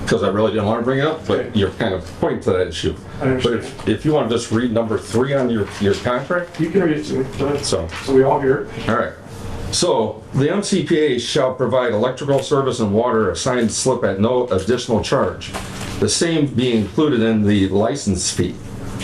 because I really didn't want to bring it up, but you're kind of pointing to that issue. I understand. But if you want to just read number 3 on your contract, You can read it to me. Go ahead. so. So we all hear it. All right. So, the MCPA shall provide electrical service and water assigned slip at no additional charge, the same being included in the license fee.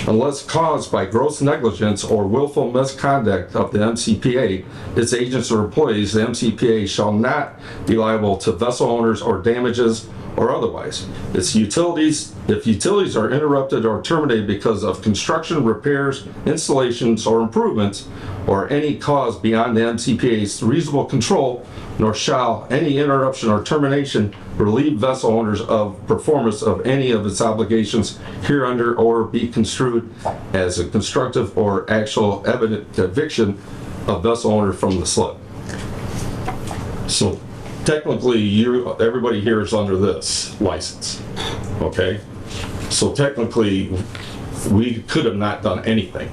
Unless caused by gross negligence or willful misconduct of the MCPA, its agents or employees, the MCPA shall not be liable to vessel owners or damages or otherwise. If utilities are interrupted or terminated because of construction, repairs, installations, or improvements, or any cause beyond the MCPA's reasonable control, nor shall any interruption or termination relieve vessel owners of performance of any of its obligations hereunder or be construed as a constructive or actual evident eviction of vessel owner from the slip. So technically, everybody here is under this license, okay? So technically, we could have not done anything,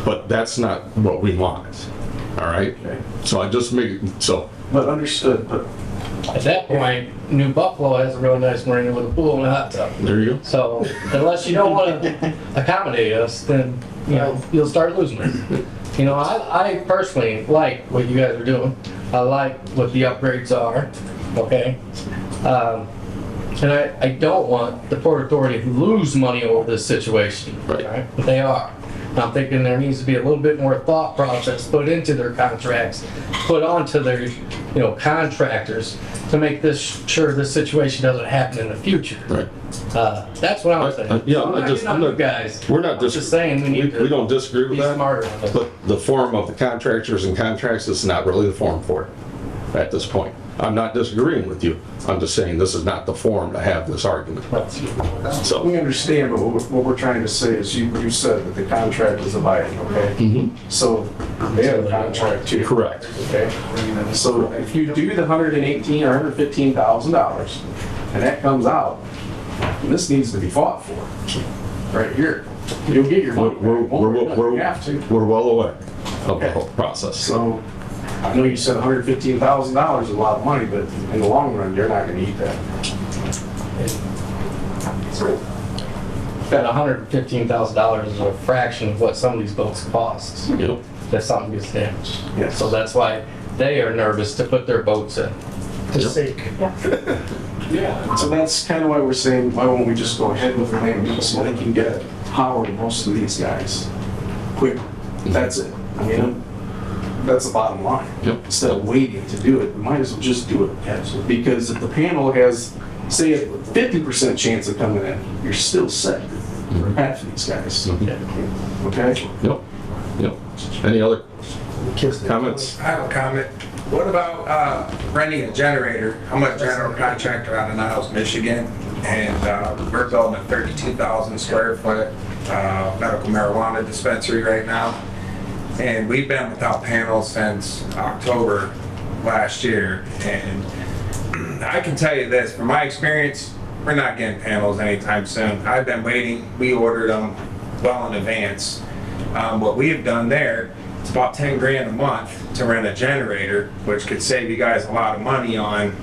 but that's not what we wanted, all right? So I just But understood, but At that point, New Buffalo has a really nice marina with a pool and a hot tub. there you go. So unless you don't want to accommodate us, then, you know, you'll start losing it. You know, I personally like what you guys are doing. I like what the upgrades are, okay? And I don't want the Port Authority to lose money over this situation, right? But they are. I'm thinking there needs to be a little bit more thought process put into their contracts, put onto their, you know, contractors to make sure this situation doesn't happen in the future. Right. That's what I'm saying. Yeah, I'm not guys. We're not just saying we need we don't disagree with be that. smarter on it. But the form of the contractors and contracts is not really the form for it at this point. I'm not disagreeing with you. I'm just saying this is not the forum to have this argument. So we understand, but what we're trying to say is you said that the contract is abiding, okay? So they have a contract too. Correct. Okay? So if you do the $118,000 or $115,000 and that comes out, this needs to be fought for, right here. You'll get your money. You have to. We're well aware of the whole process. So I know you said $115,000 is a lot of money, but in the long run, you're not going to eat that. That $115,000 is a fraction of what some of these boats cost. Yep. If something gets damaged. Yes. So that's why they are nervous to put their boats in. To sink. Yeah. So that's kind of why we're saying, why won't we just go ahead with Plan B so they can get power to most of these guys quick? That's it. I mean, that's the bottom line. Yep. Instead of waiting to do it, we might as well just do it. Because if the panel has, say, a 50% chance of coming in, you're still set for half of these guys. Okay? Yep. Yep. Any other comments? I have a comment. What about renting a generator? I'm a general contractor out of Niles, Michigan, and we're building a 32,000 square foot medical marijuana dispensary right now. And we've been without panels since October last year. And I can tell you this, from my experience, we're not getting panels anytime soon. I've been waiting. We ordered them well in advance. What we have done there it's about 10 grand a month to rent a generator, which could save you guys a lot of money on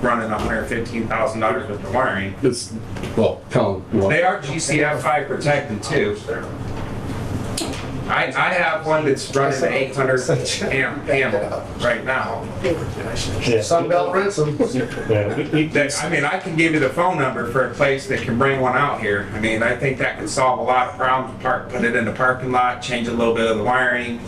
running $115,000 with the wiring. It's, well, Colin, you want- They are GCF 5 protected too. I have one that's running an 800 amp panel right now. Sunbelt rents them. I mean, I can give you the phone number for a place that can bring one out here. I mean, I think that could solve a lot of problems. Put it in the parking lot, change a little bit of the wiring.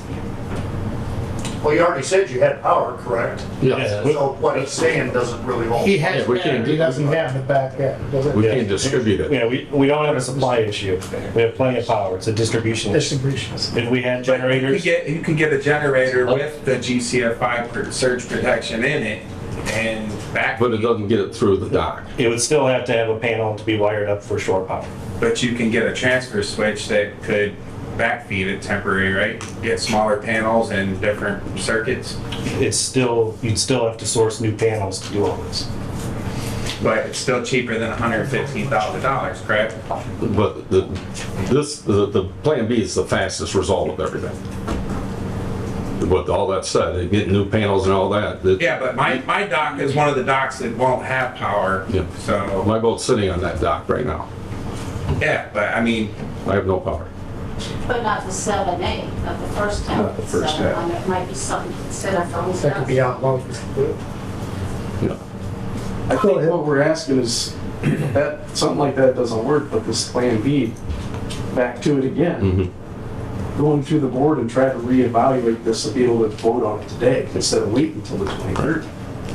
Well, you already said you had power, correct? Yeah. So what he's saying doesn't really hold. He has, Yeah, we can't he do doesn't that. have the back end, does it? we can't distribute it. Yeah, we don't have a supply issue. We have plenty of power. It's a distribution issue. Distribution. If we had generators, You can get a generator with the GCF 5 surge protection in it and back. But it doesn't get it through the dock. it would still have to have a panel to be wired up for shore power. But you can get a transfer switch that could backfeed it temporary, right? Get smaller panels and different circuits. You'd still have to source new panels to do all this. But it's still cheaper than $115,000, correct? But the Plan B is the fastest result of everything. With all that said, getting new panels and all that. Yeah, but my dock is one of the docks that won't have power, Yeah. so, My boat's sitting on that dock right now. yeah, but I mean, I have no power. But not the 7A, not the first town. Not the first town. It might be something to consider for us. That could be out longer. I think what we're asking is that something like that doesn't work, but this Plan B, back to it again. Mm-hmm. Going through the board and try to reevaluate this and be able to vote on it today instead of waiting until the 23rd.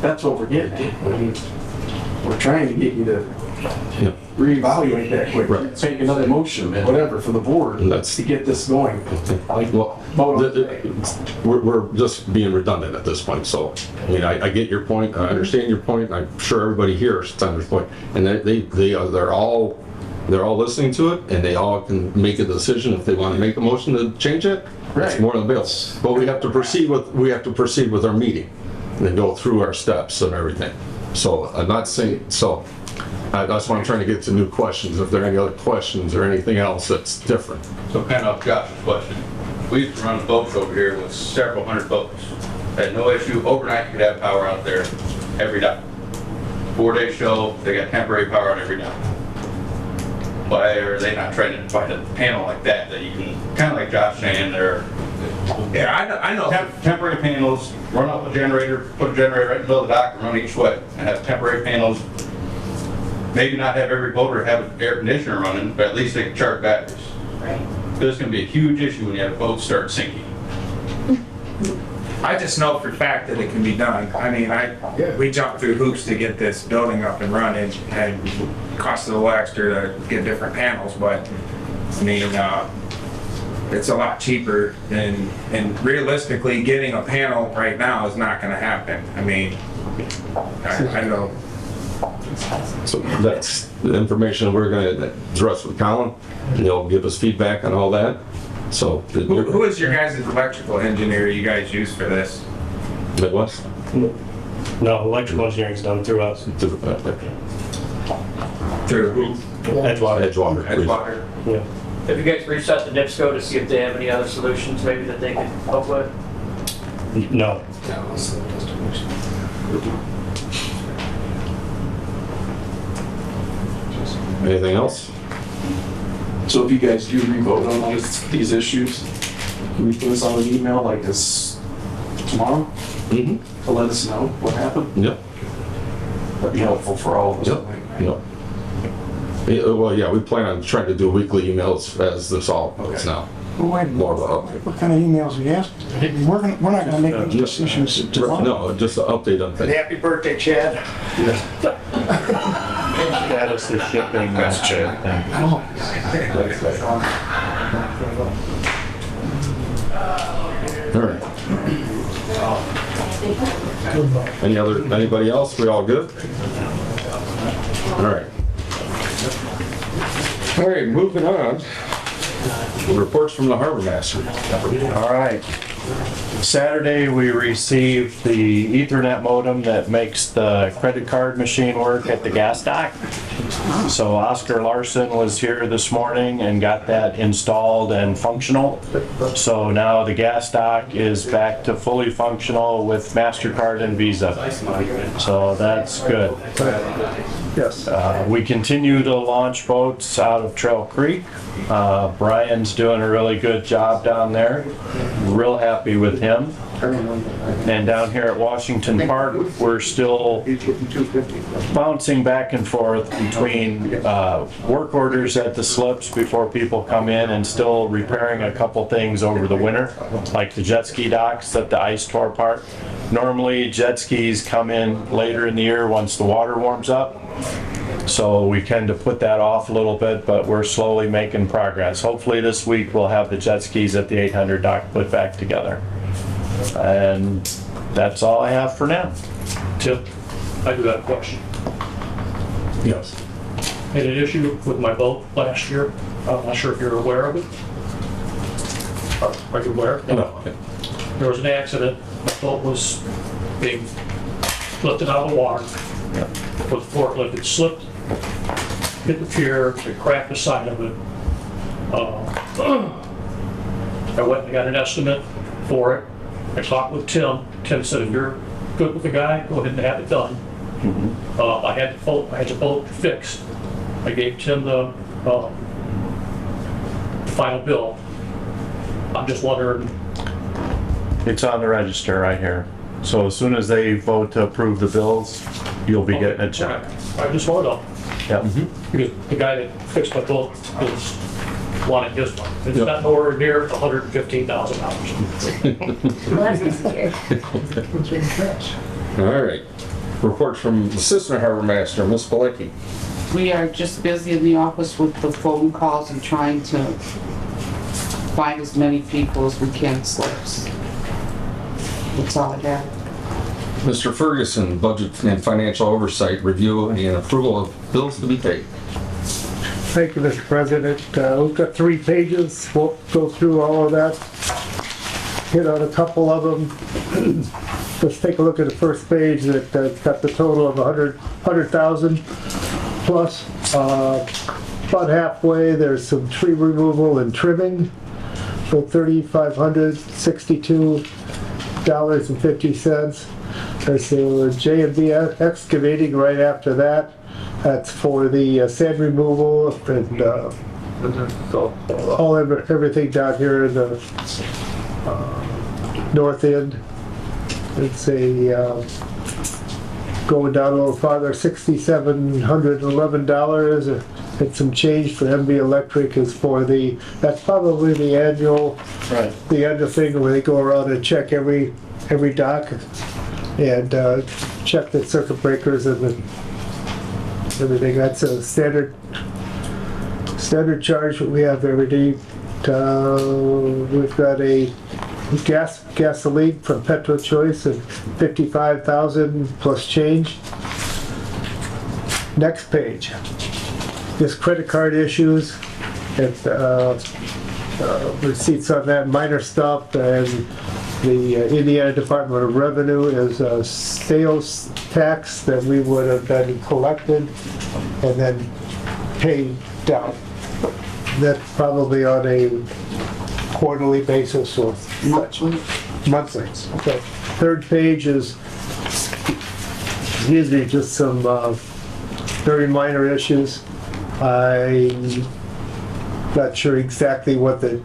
That's what we're getting at. I mean, we're trying to get you to Yeah. reevaluate that quick. Right. Take another motion, whatever, for the board And that's- to get this going. Well, we're just being redundant at this point, so, I mean, I get your point, I understand your point, I'm sure everybody here understands your point, and they're all listening to it, and they all can make a decision if they want to make a motion to change it, it's Right. more than the bill. But we have to proceed with our meeting, and then go through our steps and everything. So, I'm not saying, so, that's why I'm trying to get to new questions, if there are any other questions or anything else that's different. So kind of Josh's question. We used to run boats over here with several hundred boats. Had no issue. Overnight, you could have power out there every dock. 4-day show, they got temporary power on every dock. Why are they not trying to find a panel like that you can, kind of like Josh saying, they're yeah, I know. temporary panels, run up a generator, put a generator right in the middle of the dock and run each way, and have temporary panels. Maybe not have every boater have an air conditioner running, but at least they can charge batteries. Right. This can be a huge issue when you have boats start sinking. I just know for a fact that it can be done. I mean, we jumped through hoops to get this building up and running, and it cost a little extra to get different panels, but, I mean, it's a lot cheaper than, and realistically, getting a panel right now is not gonna happen. I mean, I know. So that's the information we're going to address with Colin, and he'll give us feedback on all that. So, Who is your guys' electrical engineer you guys use for this? Midwest? No, electrical engineering's done through us. Through who? Edgewater. Edgewater. Yeah. Have you guys reached out to NIPSCO to see if they have any other solutions maybe that they could help with? No. Anything else? So if you guys do re-vote on these issues, can we put this on an email like this tomorrow? Mm-hmm. To let us know what happened? Yep. That'd be helpful for all of us. Yep. Yep. Yeah, well, yeah, we plan on trying to do weekly emails as this all goes now. Well, wait a minute. More of a update. What kind of emails are you asking? We're not gonna make any decisions tomorrow. No, just an update on things. Happy birthday, Chad. Status of shipping. All right. Anybody else? We all good? All right. All right, moving on. Reports from the harbor master. All right. Saturday, we received the Ethernet modem that makes the credit card machine work at the gas dock. So Oscar Larson was here this morning and got that installed and functional. So now the gas dock is back to fully functional with MasterCard and Visa. So that's good. Yes. We continue to launch boats out of Trail Creek. Brian's doing a really good job down there. Real happy with him. And down here at Washington Park, we're still bouncing back and forth between work orders at the slips before people come in and still repairing a couple things over the winter, like the jet ski docks at the Ice Tour Park. Normally, jet skis come in later in the year once the water warms up. So we tend to put that off a little bit, but we're slowly making progress. Hopefully this week we'll have the jet skis at the 800 dock put back together. And that's all I have for now. Tim, I do have a question. Yes. Had an issue with my boat last year. I'm not sure if you're aware of it. Are you aware? No. There was an accident. My boat was being lifted out of the water with a forklift. It slipped, hit the pier, it cracked the side of it. I went and got an estimate for it. I talked with Tim. Tim said, if you're good with the guy, go ahead and have it done. I had the boat fixed. I gave Tim the final bill. I'm just wondering. It's on the register right here. So as soon as they vote to approve the bills, you'll be getting a check. I just want to know. Yep. Because the guy that fixed my boat is wanting his one. It's not nowhere near $115,000. All right. Report from Assistant Harbor Master, Ms. Pilecki. We are just busy in the office with the phone calls and trying to find as many people as we can slips. That's all I have. Mr. Ferguson, Budget and Financial Oversight Review and Approval of Bills to be paid. Thank you, Mr. President. We've got 3 pages. We'll go through all of that. Hit on a couple of them. Let's take a look at the first page that got the total of 100,000 plus. About halfway, there's some tree removal and trimming for $3,562.50. There's the J&B excavating right after that. That's for the sand removal and everything down here in the north end. It's a going down a little farther, $6,711 and some change for MB Electric is for that's probably the annual, the annual thing where they go around and check every dock and check the circuit breakers and everything. That's a standard charge that we have every day. We've got a gasoline from Petro Choice of $55,000 plus change. Next page. This credit card issues and receipts on that, minor stuff, and the Indiana Department of Revenue is a sales tax that we would have been collected and then paid down. That's probably on a quarterly basis or monthly. Okay. Third page is usually just some very minor issues. I'm not sure exactly what the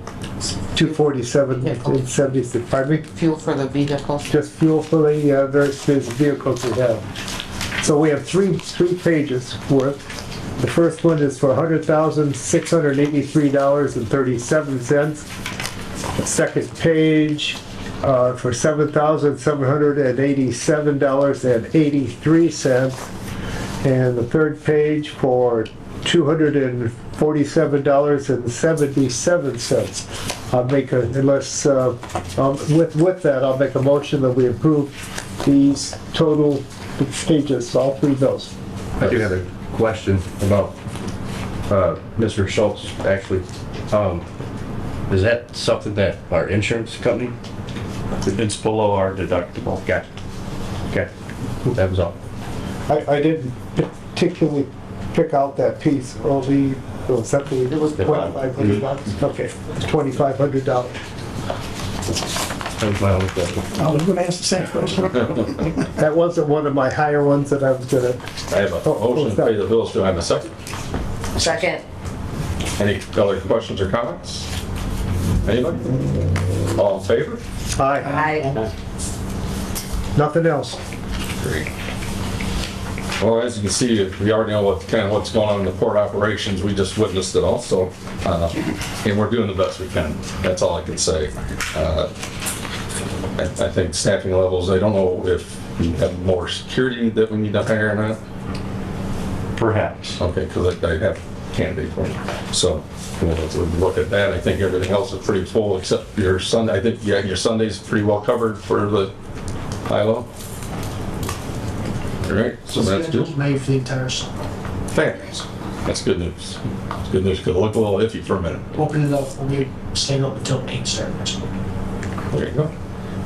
247.70, pardon me? Fuel for the vehicles. Just fuel for the various vehicles we have. So we have three pages worth. The first one is for $100,683.37. The second page for $7,787.83. And the third page for $247.77. I'll make with that, I'll make a motion that we approve these total pages, all 3 bills. I do have a question about Mr. Schultz, actually. Is that something that our insurance company? It's below our deductible. Gotcha. Okay, that was all. I didn't particularly pick out that piece, only, was that the, it was $2,500? Okay, $2,500. I was gonna ask the same question. That wasn't one of my higher ones that I was gonna. I have a motion to pay the bills. Do I have a second? Second. Any other questions or comments? Anybody? All in favor? Aye. Aye. Nothing else. Great. Well, as you can see, we already know what's going on in the port operations. We just witnessed it also. And we're doing the best we can. That's all I can say. I think staffing levels, I don't know if we have more security that we need to hire or not. Perhaps. Okay, because I have candidate for you. So we'll look at that. I think everything else is pretty full except your Sunday. I think your Sunday's pretty well covered for the high-low. All right, so that's good. Made for the entire summer. Fantastic. That's good news. It's good news. Could look a little iffy for a minute. Open it up, we stay up until 8 starting next week. There you go.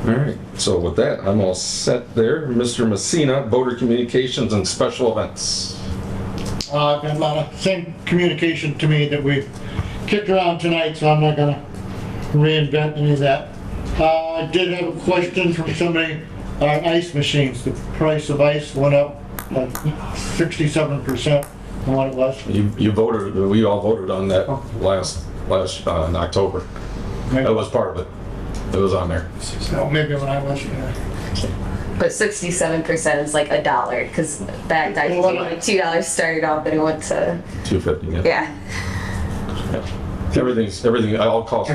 All right, so with that, I'm all set there. Mr. Messina, Voter Communications and Special Events. Got a lot of same communication to me that we kicked around tonight, so I'm not gonna reinvent any of that. I did have a question from somebody, ice machines. The price of ice went up like 67% from what it was. You voted, we all voted on that last in October. That was part of it. It was on there. So maybe when I was, But 67% is like $1, because back then $2 started off and it went to, $2.50, yeah. Everything, all costs.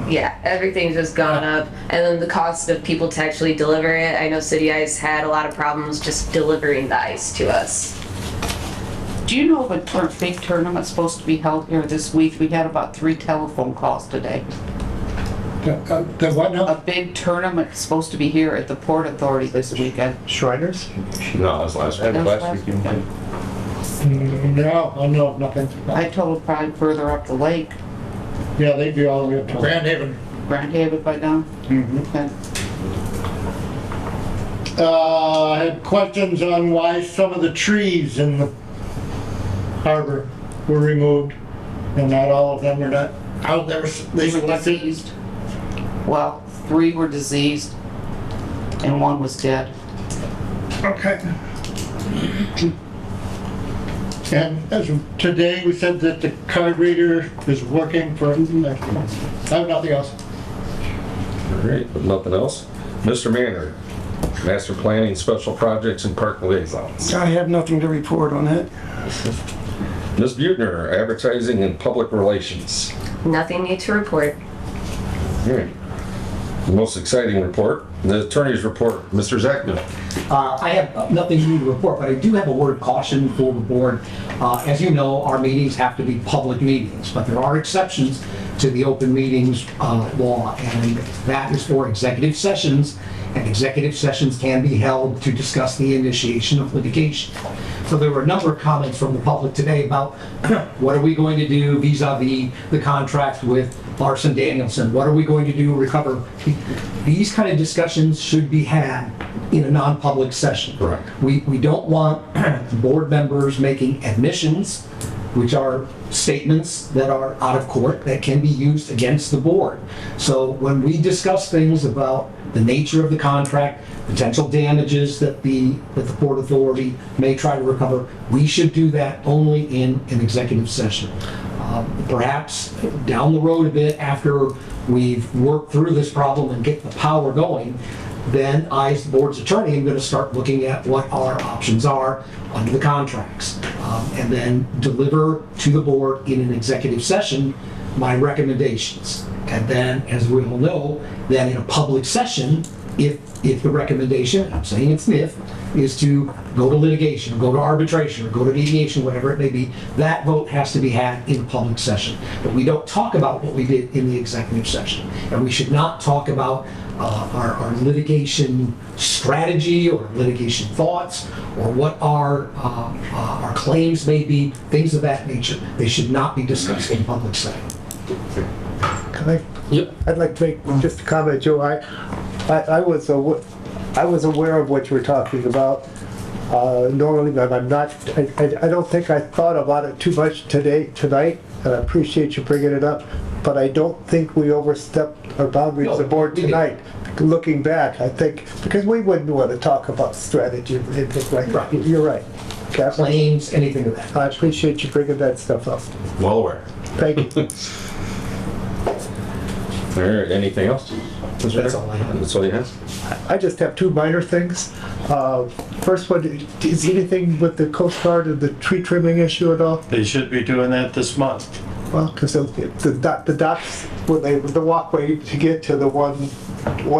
Yeah, everything's just gone up. And then the cost of people to actually deliver it. I know City Ice had a lot of problems just delivering the ice to us. Do you know of a big tournament supposed to be held here this week? We had about 3 telephone calls today. the what now? A big tournament supposed to be here at the Port Authority this weekend. Shriners? No, it was last week. No, I know of nothing. I told probably further up the lake. Yeah, they'd be all the way up to Grand Haven. Grand Haven by now? Okay. I had questions on why some of the trees in the harbor were removed, and not all of them are not out there. They were diseased. Well, 3 were diseased, and 1 was dead. Okay. And as of today, we said that the card reader is working for, I have nothing else. Great, but nothing else. Mr. Manner, Master Planning, Special Projects, and Park Liaisons. I have nothing to report on that. Ms. Butner, Advertising and Public Relations. Nothing new to report. Great. The most exciting report, the attorney's report, Mr. Zachman. I have nothing new to report, but I do have a word of caution for the board. As you know, our meetings have to be public meetings, but there are exceptions to the open meetings law, and that is for executive sessions, and executive sessions can be held to discuss the initiation of litigation. So there were a number of comments from the public today about what are we going to do vis-a-vis the contract with Larson Danielson? What are we going to do to recover? These kind of discussions should be had in a non-public session. Correct. We don't want board members making admissions, which are statements that are out of court that can be used against the board. So when we discuss things about the nature of the contract, potential damages that the Port Authority may try to recover, we should do that only in an executive session. Perhaps down the road a bit after we've worked through this problem and get the power going, then I, as the board's attorney, am going to start looking at what our options are under the contracts, and then deliver to the board in an executive session my recommendations. And then, as we all know, then in a public session, if the recommendation, I'm saying it's if, is to go to litigation, go to arbitration, or go to mediation, whatever it may be, that vote has to be had in public session. But we don't talk about what we did in the executive session. And we should not talk about our litigation strategy or litigation thoughts or what our claims may be, things of that nature. They should not be discussed in public setting. Can I? Yep. I'd like to make just a comment, Joe. I was aware of what you were talking about, Normally, but I'm not, I don't think I thought about it too much tonight, and I appreciate you bringing it up, but I don't think we overstepped our boundaries as a board tonight. Looking back, I think, because we wouldn't want to talk about strategy and things like that. You're right. Kathleen? Claims, anything of that. I appreciate you bringing that stuff up. Well aware. Thank you. All right, anything else? That's all I have. That's all you have? I just have two minor things. First one, is anything with the Coast Guard and the tree trimming issue at all? They should be doing that this month. Well, because the docks, when the walkway to get to the 1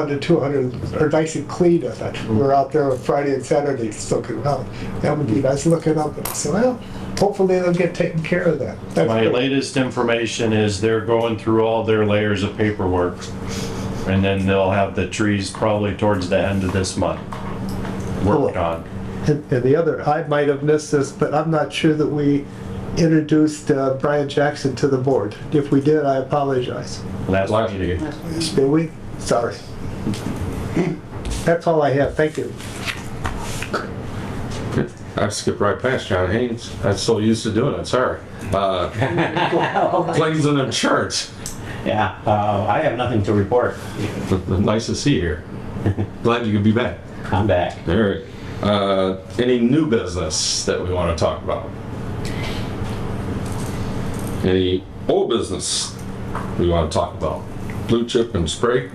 to 200 are nice and clean. I thought we were out there on Friday and Saturday looking out. That would be nice looking up. And I said, well, hopefully they'll get taken care of that. That's My great. latest information is they're going through all their layers of paperwork. And then they'll have the trees probably towards the end of this month worked on. And the other, I might have missed this, but I'm not sure that we introduced Brian Jackson to the board. If we did, I apologize. Last meeting. Did we? Sorry. That's all I have. Thank you. I skipped right past John Haynes. I'm so used to doing it, sorry. Claims and insurance. Yeah, I have nothing to report. Nice to see you here. Glad you could be back. I'm back. All right. Any new business that we want to talk about? Any old business we want to talk about? Blue Chip and Sprague?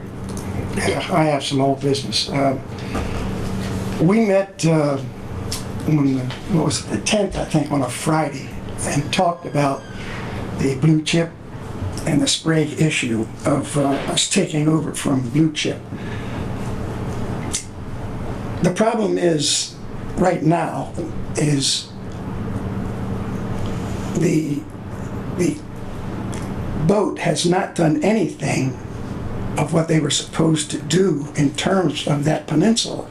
Yeah, I have some old business. We met, on what was it, the 10th, I think, on a Friday, and talked about the Blue Chip and the Sprague issue of us taking over from Blue Chip. The problem is, right now, is the boat has not done anything of what they were supposed to do in terms of that peninsula.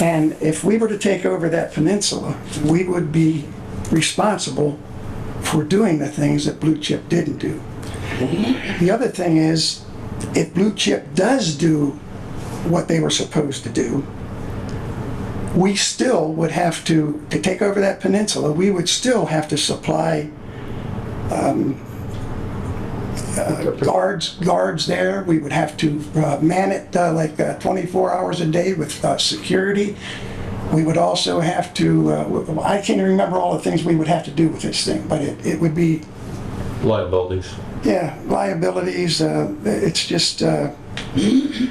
And if we were to take over that peninsula, we would be responsible for doing the things that Blue Chip didn't do. The other thing is, if Blue Chip does do what they were supposed to do, we still would have to take over that peninsula, we would still have to supply guards there. We would have to man it like 24 hours a day with security. We would also have to, I can't even remember all the things we would have to do with this thing, but it would be... Liabilities. Yeah, liabilities. It's just,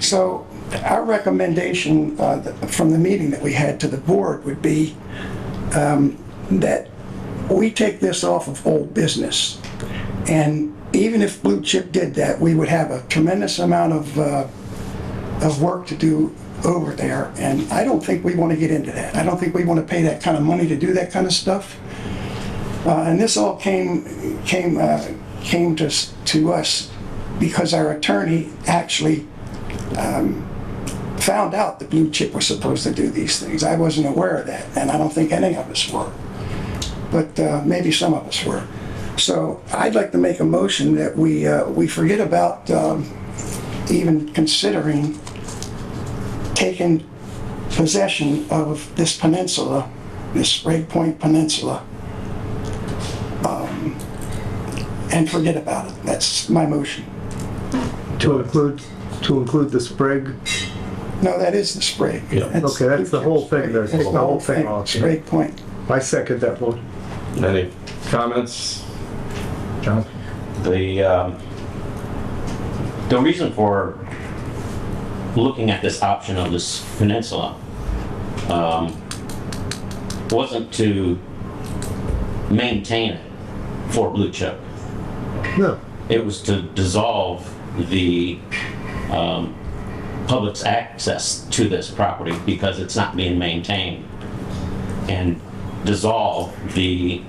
so our recommendation from the meeting that we had to the board would be that we take this off of old business. And even if Blue Chip did that, we would have a tremendous amount of work to do over there. And I don't think we want to get into that. I don't think we want to pay that kind of money to do that kind of stuff. And this all came to us because our attorney actually found out that Blue Chip was supposed to do these things. I wasn't aware of that, and I don't think any of us were. But maybe some of us were. So I'd like to make a motion that we forget about even considering taking possession of this peninsula, this Sprague Point Peninsula, and forget about it. That's my motion. To include the Sprague? No, that is the Sprague. Okay, that's the whole thing there. Take the whole thing off. Sprague Point. I second that one. Any comments? John? The reason for looking at this option of this peninsula wasn't to maintain it for Blue Chip. No. It was to dissolve the public's access to this property because it's not being maintained, and dissolve the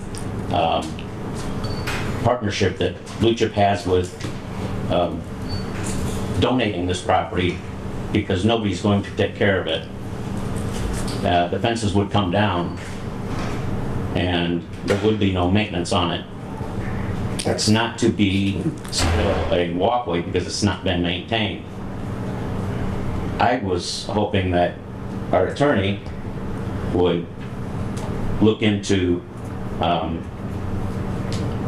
partnership that Blue Chip has with donating this property, because nobody's going to take care of it. The fences would come down and there would be no maintenance on it. It's not to be still a walkway because it's not been maintained. I was hoping that our attorney would look into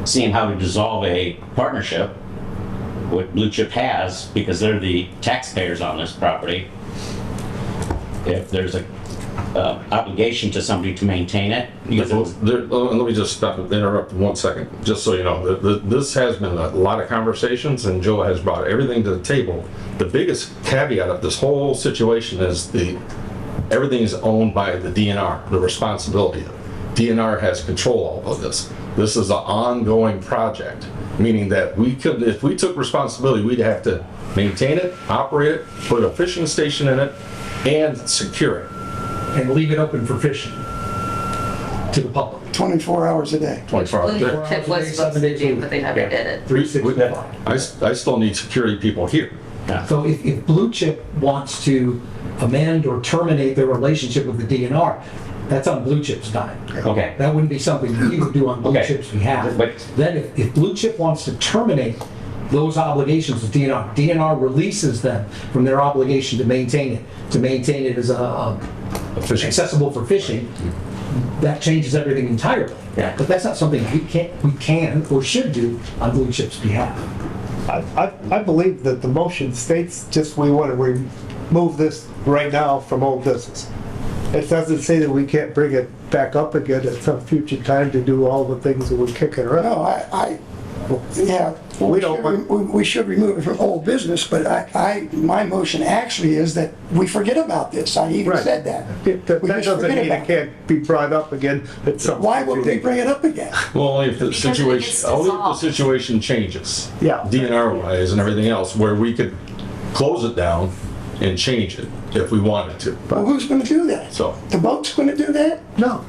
seeing how to dissolve a partnership, what Blue Chip has, because they're the taxpayers on this property. If there's a obligation to somebody to maintain it, because it's, Let me just stop and interrupt 1 second, just so you know. This has been a lot of conversations, and Joe has brought everything to the table. The biggest caveat of this whole situation is everything is owned by the DNR, the responsibility. DNR has control of this. This is an ongoing project, meaning that if we took responsibility, we'd have to maintain it, operate it, put a fishing station in it, and secure it. And leave it open for fishing to the public. 24 hours a day. 24 hours. Blue Chip was supposed to do, but they never did it. 365. I still need security people here. So if Blue Chip wants to amend or terminate their relationship with the DNR, that's on Blue Chip's dime. okay. That wouldn't be something we would do on Blue Okay. Chip's behalf. But- Then if Blue Chip wants to terminate those obligations with DNR releases them from their obligation to maintain it as accessible for fishing, that changes everything entirely. Yeah. But that's not something we can or should do on Blue Chip's behalf. I believe that the motion states just we want to remove this right now from old business. It doesn't say that we can't bring it back up again at some future time to do all the things that we're kicking around. No, yeah, we should remove it from old business, but my motion actually is that we forget about this. I even Right. said that. That We just doesn't forget mean about it can't be brought up again at some. Why would we bring it up again? Well, only if the Because it situation, gets only if the dissolved. situation changes. Yeah. DNR wise and everything else, where we could close it down and change it if we wanted to. Well, who's gonna do that? So, The boat's gonna do that? No.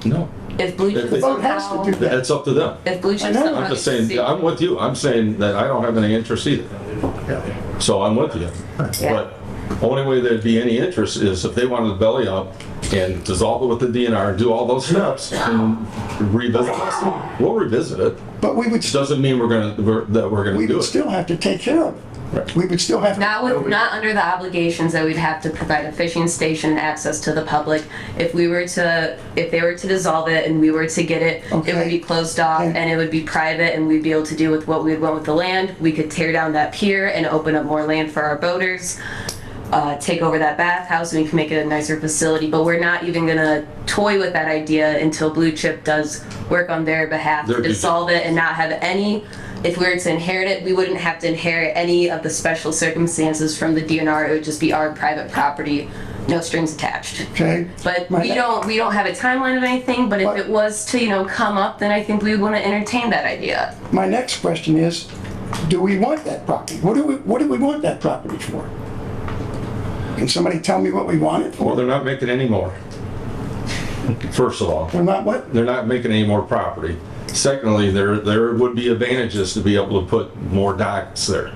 If Blue Chip The boat has to do that. it's up to them. If Blue Chip I know. somehow I'm just gets saying, sued- I'm with you. I'm saying that I don't have any interest either. So I'm with you. Yeah. But only way there'd be any interest is if they wanted to belly up and dissolve it with the DNR, do all those steps and revisit it. We'll revisit it. But we would, Doesn't mean we're gonna we do would it. still have to take care of it. We would still have to. Not under the obligations that we'd have to provide a fishing station and access to the public. If they were to dissolve it and we were to get it, it would Okay. be closed off and it would be private and we'd be able to do with what we would want with the land. We could tear down that pier and open up more land for our boaters, take over that bathhouse and we can make it a nicer facility. But we're not even gonna toy with that idea until Blue Chip does work on their behalf to dissolve it and not have any. If we were to inherit it, we wouldn't have to inherit any of the special circumstances from the DNR. It would just be our private property, no strings attached. Okay. But we don't have a timeline of anything, but if it was to, come up, then I think we would want to entertain that idea. My next question is, do we want that property? What do we want that property for? Can somebody tell me what we want it Well, for? they're not making any more. First of all, We're not what? they're not making any more property. Secondly, there would be advantages to be able to put more docks there.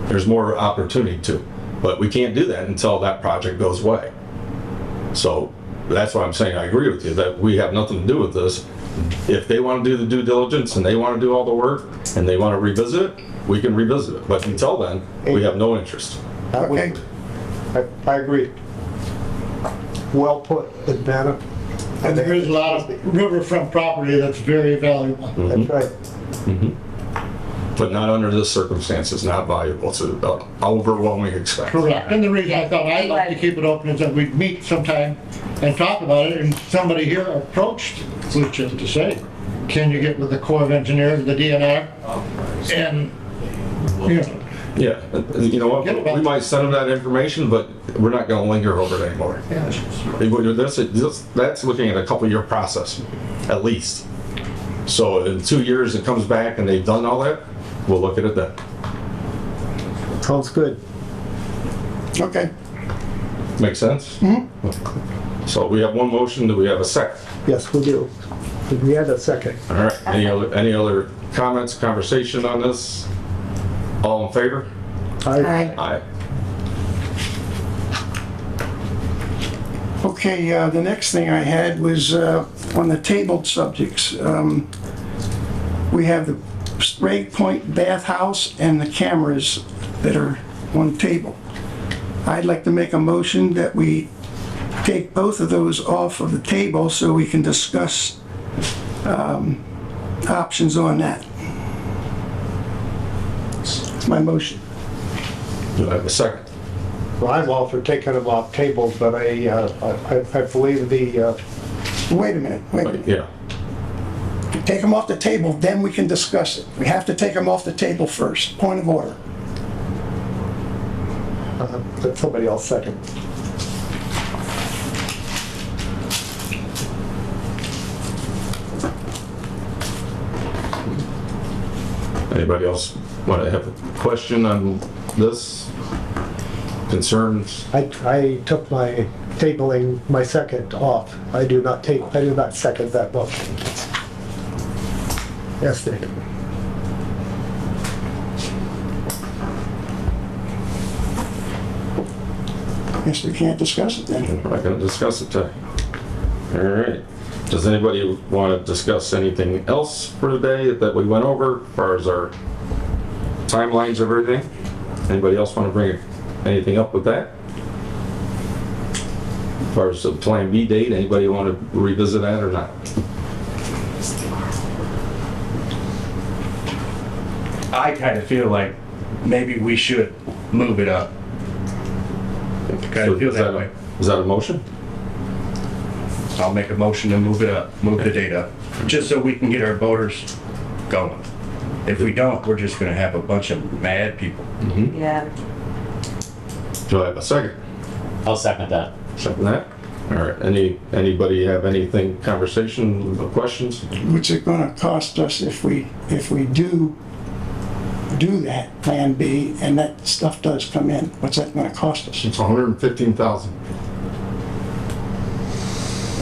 There's more opportunity to, but we can't do that until that project goes away. So that's why I'm saying I agree with you that we have nothing to do with this. If they want to do the due diligence and they want to do all the work and they want to revisit it, we can revisit it. But until then, we have no interest. Okay. I agree. Well put, Advana. And there is a lot of riverfront property that's very valuable. That's right. But not under this circumstances, not valuable to overwhelming expense. Correct. And the reason I thought I'd like to keep it open is that we'd meet sometime and talk about it, and somebody here approached Blue Chip to say, can you get with the Corps of Engineers, the DNR? And, Yeah, you know what, we might send them that information, but we're not gonna linger over it anymore. That's looking at a couple-year process, at least. So in 2 years, it comes back and they've done all that, we'll look at it then. Sounds good. Okay. Make sense? Mm-hmm. So we have one motion, do we have a second? Yes, we do. We had a second. All right, any other comments, conversation on this? All in favor? Aye. Aye. Okay, the next thing I had was on the tabled subjects. We have the Sprague Point bathhouse and the cameras that are on the table. I'd like to make a motion that we take both of those off of the table so we can discuss options on that. That's my motion. Do I have a second? Well, I'm all for taking them off tables, but I believe the, Wait a minute. Yeah. Take them off the table, then we can discuss it. We have to take them off the table first. Point of order. that somebody else second. Anybody else want to have a question on this? Concerns? I took my tabling, my second off. I do not second that motion. Yes, David. Guess we can't discuss it then. We're not going to discuss it today. All right. Does anybody want to discuss anything else for today that we went over as far as our timelines of everything? Anybody else want to bring anything up with that? As far as the Plan B date, anybody want to revisit that or not? I kind of feel like maybe we should move it up. I kind of feel that way. Is that a motion? I'll make a motion to move it up, move the date up, just so we can get our voters going. If we don't, we're just gonna have a bunch of mad people. Yeah. Do I have a second? I'll second that. Second that? All right. Anybody have anything, conversation, questions? What's it gonna cost us if we do that Plan B and that stuff does come in? What's that gonna cost us? It's $115,000.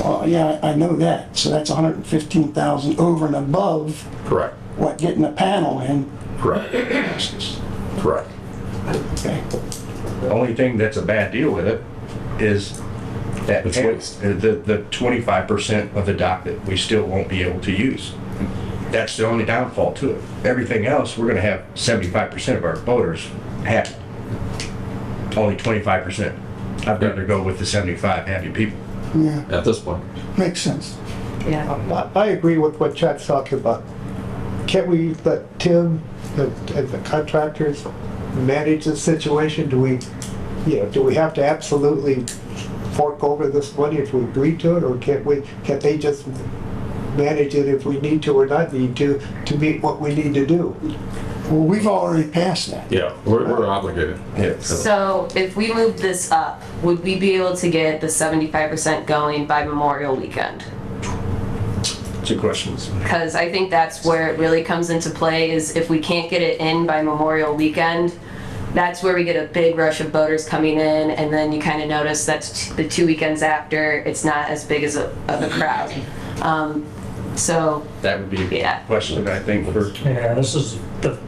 Well, yeah, I know that. So that's $115,000 over and above Correct. what getting a panel in. Correct. Correct. Okay. The only thing that's a bad deal with it is that It's waste. the 25% of the dock that we still won't be able to use. That's the only downfall to it. Everything else, we're gonna have 75% of our voters happy. Only 25%. I'd rather go with the 75 happy people. Yeah, At this point. makes sense. Yeah. I agree with what Chad's talking about. Can't we let Tim and the contractors manage the situation? Do we have to absolutely fork over this money if we agree to it, or can't they just manage it if we need to or not need to meet what we need to do? Well, we've already passed that. Yeah, we're obligated. Yeah. So if we move this up, would we be able to get the 75% going by Memorial Weekend? Two questions. Because I think that's where it really comes into play, is if we can't get it in by Memorial Weekend, that's where we get a big rush of boaters coming in, and then you kind of notice that the 2 weekends after, it's not as big of a crowd. So, That would be a yeah, question, I think, for Yeah, this is the.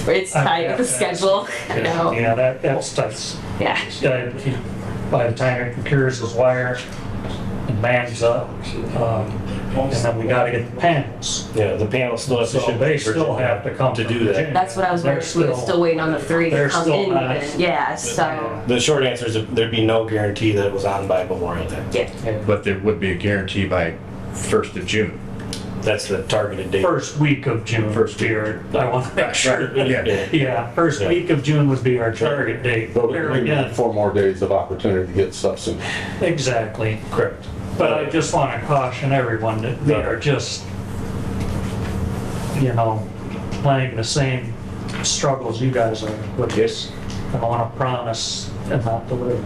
it's tight with the schedule. I know. Yeah, that's tight. Yeah. By the time it procures his wire and mans up, and then we gotta get the panels. Yeah, the panel still has to So ship. they still have to come to do that. That's what I was They're wondering, we were still waiting on the 3 to they're come still in not- even. Yeah, so, The short answer is that there'd be no guarantee that it was on by Memorial Day. yeah. but there would be a guarantee by 1st of June. That's the targeted date. First week of June. First week. I want to make sure. Right, yeah. Yeah, first week of June would be our target date. But we There need again, 4 more days of opportunity to get stuff soon. exactly. Correct. But I just want to caution everyone that we are just, playing the same struggles you guys are with this. I don't want to promise and not deliver.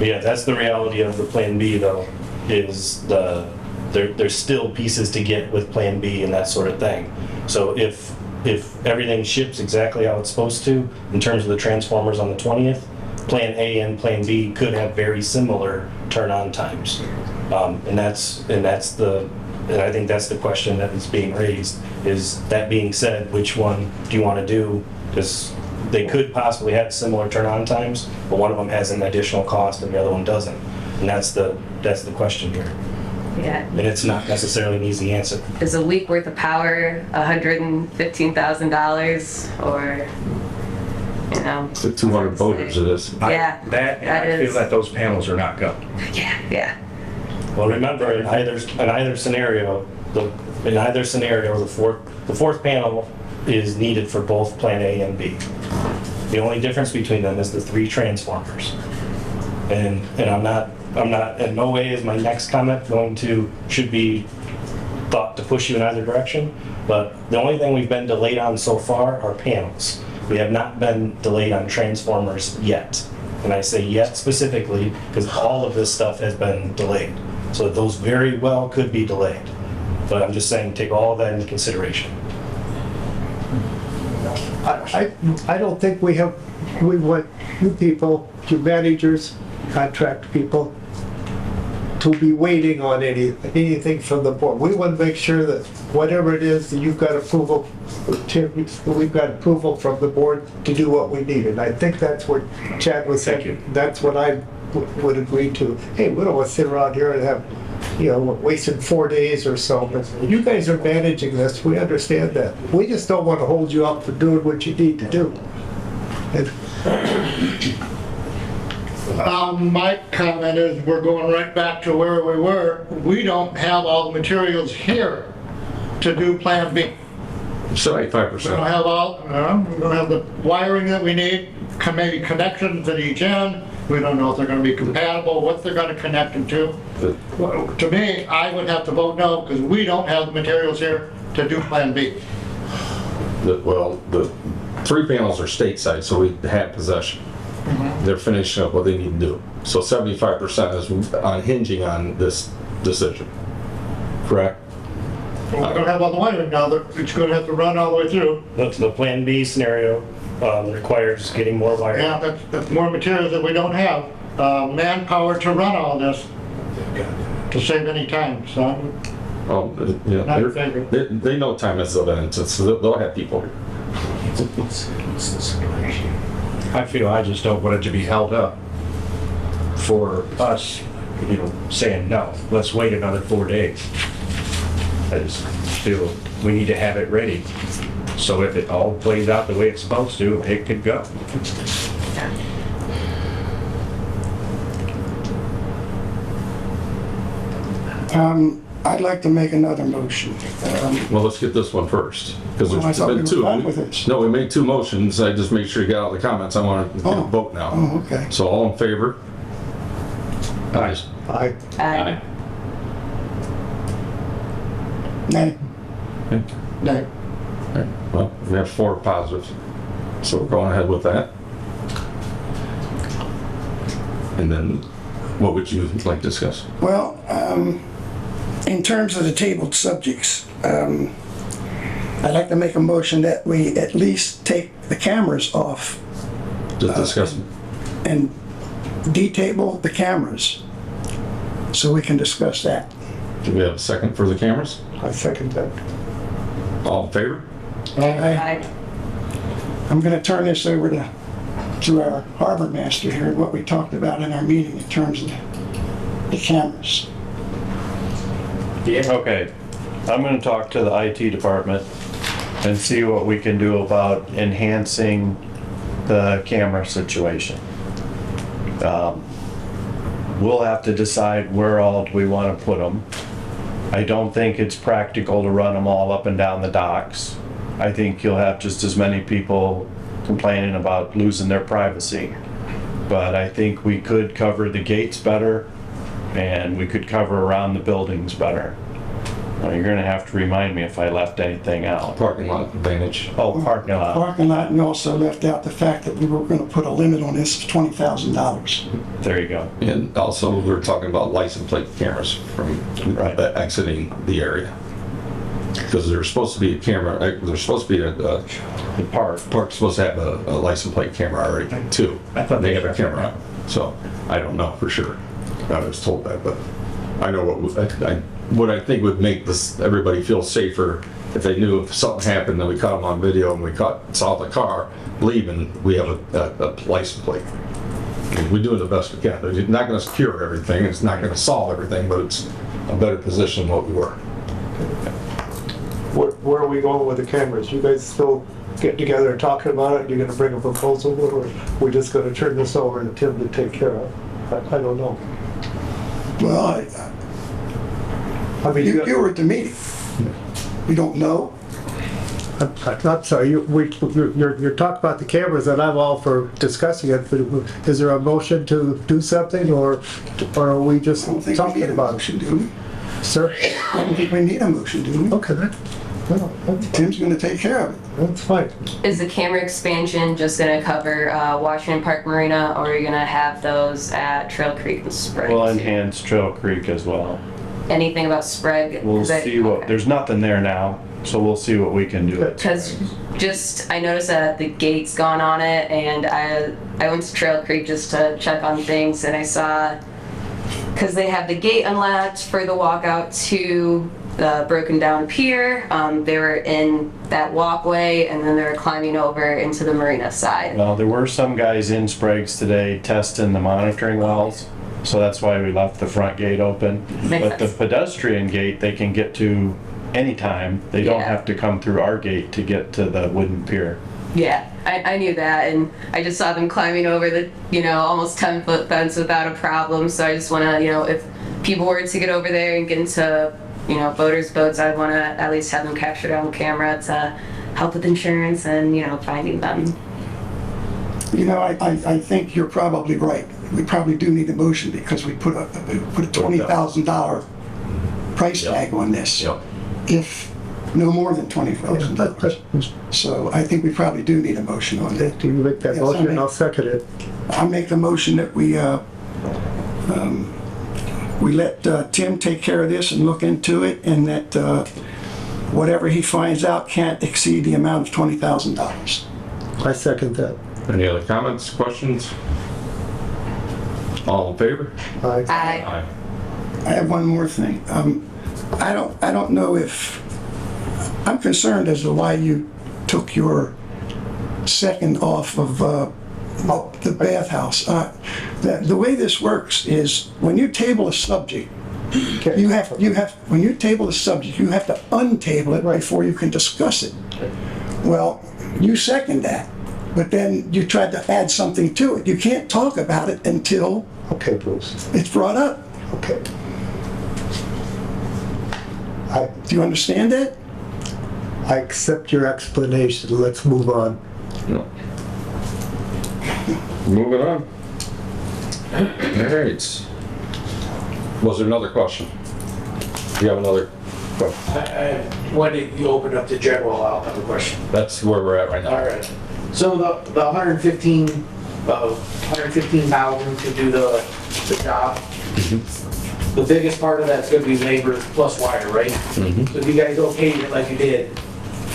Yeah, that's the reality of the Plan B though, is there's still pieces to get with Plan B and that sort of thing. So if everything ships exactly how it's supposed to, in terms of the transformers on the 20th, Plan A and Plan B could have very similar turn-on times. And I think that's the question that is being raised, is that being said, which one do you want to do? Because they could possibly have similar turn-on times, but one of them has an additional cost and the other one doesn't. And that's the question here. Yeah. And it's not necessarily an easy answer. Is a week worth of power $115,000 or, you know? The 200 voters it is. Yeah, That, and that I feel is- that those panels are not going. Yeah. Well, remember, in either scenario, the fourth panel is needed for both Plan A and B. The only difference between them is the 3 transformers. And I'm not, in no way is my next comment should be thought to push you in either direction, but the only thing we've been delayed on so far are panels. We have not been delayed on transformers yet. And I say yet specifically because all of this stuff has been delayed. So those very well could be delayed. But I'm just saying, take all of that into consideration. I don't think we want you people, you managers, contract people, to be waiting on anything from the board. We want to make sure that whatever it is, that you've got approval, we've got approval from the board to do what we need. And I think that's what Chad was saying. That's what I would agree to. Hey, we don't want to sit around here and have, wasted 4 days or so. But you guys are managing this. We understand that. We just don't want to hold you up for doing what you need to do. And My comment is we're going right back to where we were. We don't have all the materials here to do Plan B. 75%. We don't have we don't have the wiring that we need, maybe connections at each end. We don't know if they're gonna be compatible, what they're gonna connect them to. To me, I would have to vote no, because we don't have the materials here to do Plan B. The 3 panels are stateside, so we have possession. They're finishing up what they need to do. So 75% is on hinging on this decision, correct? Well, we don't have all the wiring now, it's gonna have to run all the way through. The Plan B scenario requires getting more wiring. Yeah, that's more materials that we don't have. Manpower to run all this, to save any time, so. Yeah, Not in favor. they know time is of essence, so they'll have people. I feel I just don't want it to be held up for us, saying, no, let's wait another 4 days. I just feel we need to have it ready. So if it all plays out the way it's supposed to, it could go. I'd like to make another motion. Well, let's get this one first, because Well, I there's thought we been were 2. done with this. No, we made 2 motions. I just make sure you got all the comments. I want to vote now. Oh, okay. So all in favor? Aye. I, Aye. Nay. No. Well, we have 4 positives, so we're going ahead with that. And then, what would you like to discuss? Well, in terms of the tabled subjects, I'd like to make a motion that we at least take the cameras off Just discuss them. and detable the cameras so we can discuss that. Do we have a second for the cameras? I second that. All in favor? Aye. I'm going to turn this over to our harbor master here, what we talked about in our meeting in terms of the cameras. Okay, I'm gonna talk to the IT department and see what we can do about enhancing the camera situation. We'll have to decide where all do we wanna put them. I don't think it's practical to run them all up and down the docks. I think you'll have just as many people complaining about losing their privacy. But I think we could cover the gates better and we could cover around the buildings better. Now, you're gonna have to remind me if I left anything out. Parking lot advantage. Oh, parking lot. Parking lot, and also left out the fact that we were going to put a limit on this of $20,000. There you go. And also, we were talking about license plate cameras from exiting the area. Because there's supposed to be a camera, there's supposed to be the park's supposed to have a license plate camera already too. I thought They have a camera, so I don't know for sure. I was told that, but I know what I think would make everybody feel safer if they knew if something happened and we caught them on video and we saw the car leaving, we have a license plate. We're doing the best we can. It's not going to cure everything, it's not going to solve everything, but it's a better position than what we were. where are we going with the cameras? You guys still getting together and talking about it? You're gonna bring a proposal, or we're just gonna turn this over to Tim to take care of? I don't know. Well, I mean, you were at the meeting. We don't know. I'm sorry, you're talking about the cameras, and I'm all for discussing it, but is there a motion to do something, or are we just talking about it? Do we? Sir? I don't think we need a motion, do we? Okay, then. Well, Tim's gonna take care of it. That's fine. Is the camera expansion just gonna cover Washington Park Marina, or are you gonna have those at Trail Creek and Sprague? We'll enhance Trail Creek as well. Anything about Sprague? We'll see what, there's nothing there now, so we'll see what we can do. Because I noticed that the gate's gone on it, and I went to Trail Creek just to check on things, and I saw, because they have the gate unlatched for the walkout to the broken down pier, they were in that walkway, and then they were climbing over into the marina side. Well, there were some guys in Sprague's today testing the monitoring wells, so that's why we left the front gate open. But the pedestrian gate, they can get to anytime. They don't have to come through our gate to get to the wooden pier. Yeah, I knew that, and I just saw them climbing over the, almost 10-foot fence without a problem, so I just want to, if people were to get over there and get into, boaters' boats, I'd want to at least have them captured on camera to help with insurance and, finding them. I think you're probably right. We probably do need a motion because we put a $20,000 price tag on this. If no more than $20,000. So I think we probably do need a motion on that. Do you make that motion? I'll second it. I'll make the motion that we let Tim take care of this and look into it, and that whatever he finds out can't exceed the amount of $20,000. I second that. Any other comments, questions? All in favor? Aye. Aye. I have one more thing. I don't know if, I'm concerned as to why you took your second off of the bathhouse. The way this works is when you table a subject, when you table a subject, you have to untable it before you can discuss it. Well, you second that, but then you tried to add something to it. You can't talk about it until Bruce. It's brought up. Okay. Do you understand that? I accept your explanation. Let's move on. Moving on. All right. Was there another question? You have another question? When you open up to general, I'll have a question. That's where we're at right now. All right. So the 115,000 to do the job. The biggest part of that's gonna be labor plus wire, right? So if you guys okayed it like you did,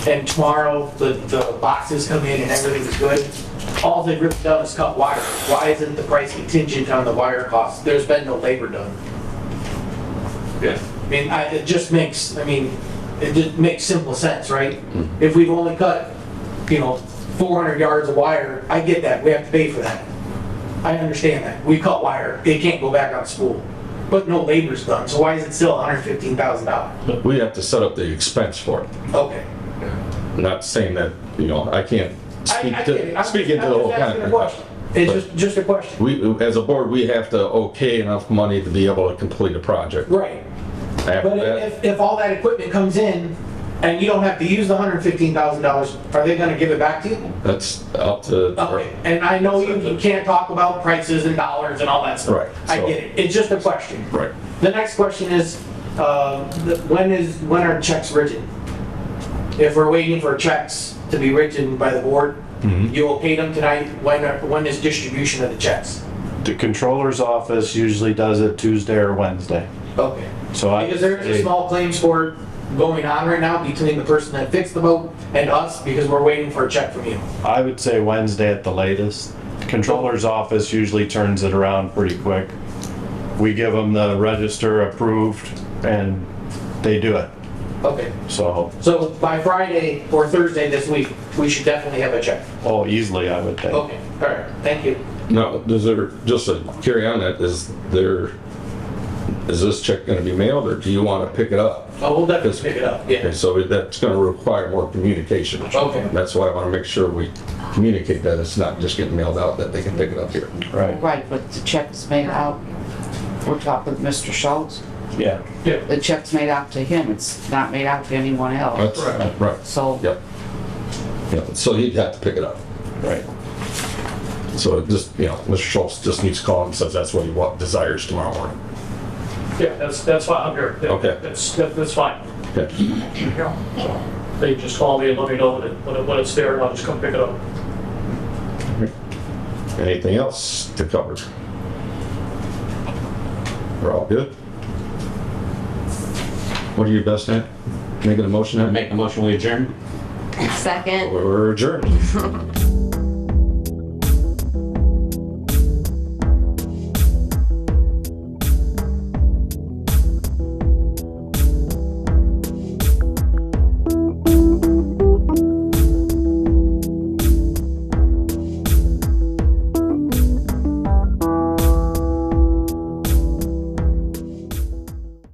and tomorrow the boxes come in and everything is good, all they've really done is cut wire. Why isn't the price contingent on the wire cost? There's been no labor done. Yeah. I mean, it just makes simple sense, right? If we've only cut, 400 yards of wire, I get that, we have to pay for that. I understand that. We cut wire, it can't go back on spool. But no labor's done, so why is it still $115,000? We have to set up the expense for it. Okay. I'm not saying that, I can't speak into the whole contract. It's just a question. We, as a board, we have to okay enough money to be able to complete a project. Right. After But that, if all that equipment comes in and you don't have to use the $115,000, are they gonna give it back to you? that's up to. Okay, and I know you can't talk about prices and dollars and all that stuff. Right, I so- get it. It's just a question. Right. The next question is, when are checks written? If we're waiting for checks to be written by the board, you okay them tonight? When is distribution of the checks? The controller's office usually does it Tuesday or Wednesday. Okay. So Because there's a small claims court going on right now between the person that fixed the boat and us because we're waiting for a check from you. I would say Wednesday at the latest. The controller's office usually turns it around pretty quick. We give them the register approved and they do it. Okay. So by Friday or Thursday this week, we should definitely have a check. easily, I would think. Okay, all right, thank you. No, is there, just to carry on that, is there is this check gonna be mailed, or do you wanna pick it up? Oh, we'll definitely pick it up, yeah. Okay, so that's gonna require more communication. Okay. That's why I wanna make sure we communicate that it's not just getting mailed out, that they can pick it up here. Right. Right, but the check is made out, we're talking Mr. Schultz. Yeah. The check's made out to him, it's not made out to anyone else. That's, right, So, yep. Yep, so he'd have to pick it up. Right. So it just, Mr. Schultz just needs to call and says that's what he desires tomorrow morning. Yeah, that's fine, I'm here. Yeah, Okay. That's fine. Okay. Yeah, so they just call me and let me know when it's there, and I'll just come pick it up. Anything else to cover? We're all good? What are you best at? Making a motion? Make a motion, we adjourn? Second. We're adjourned.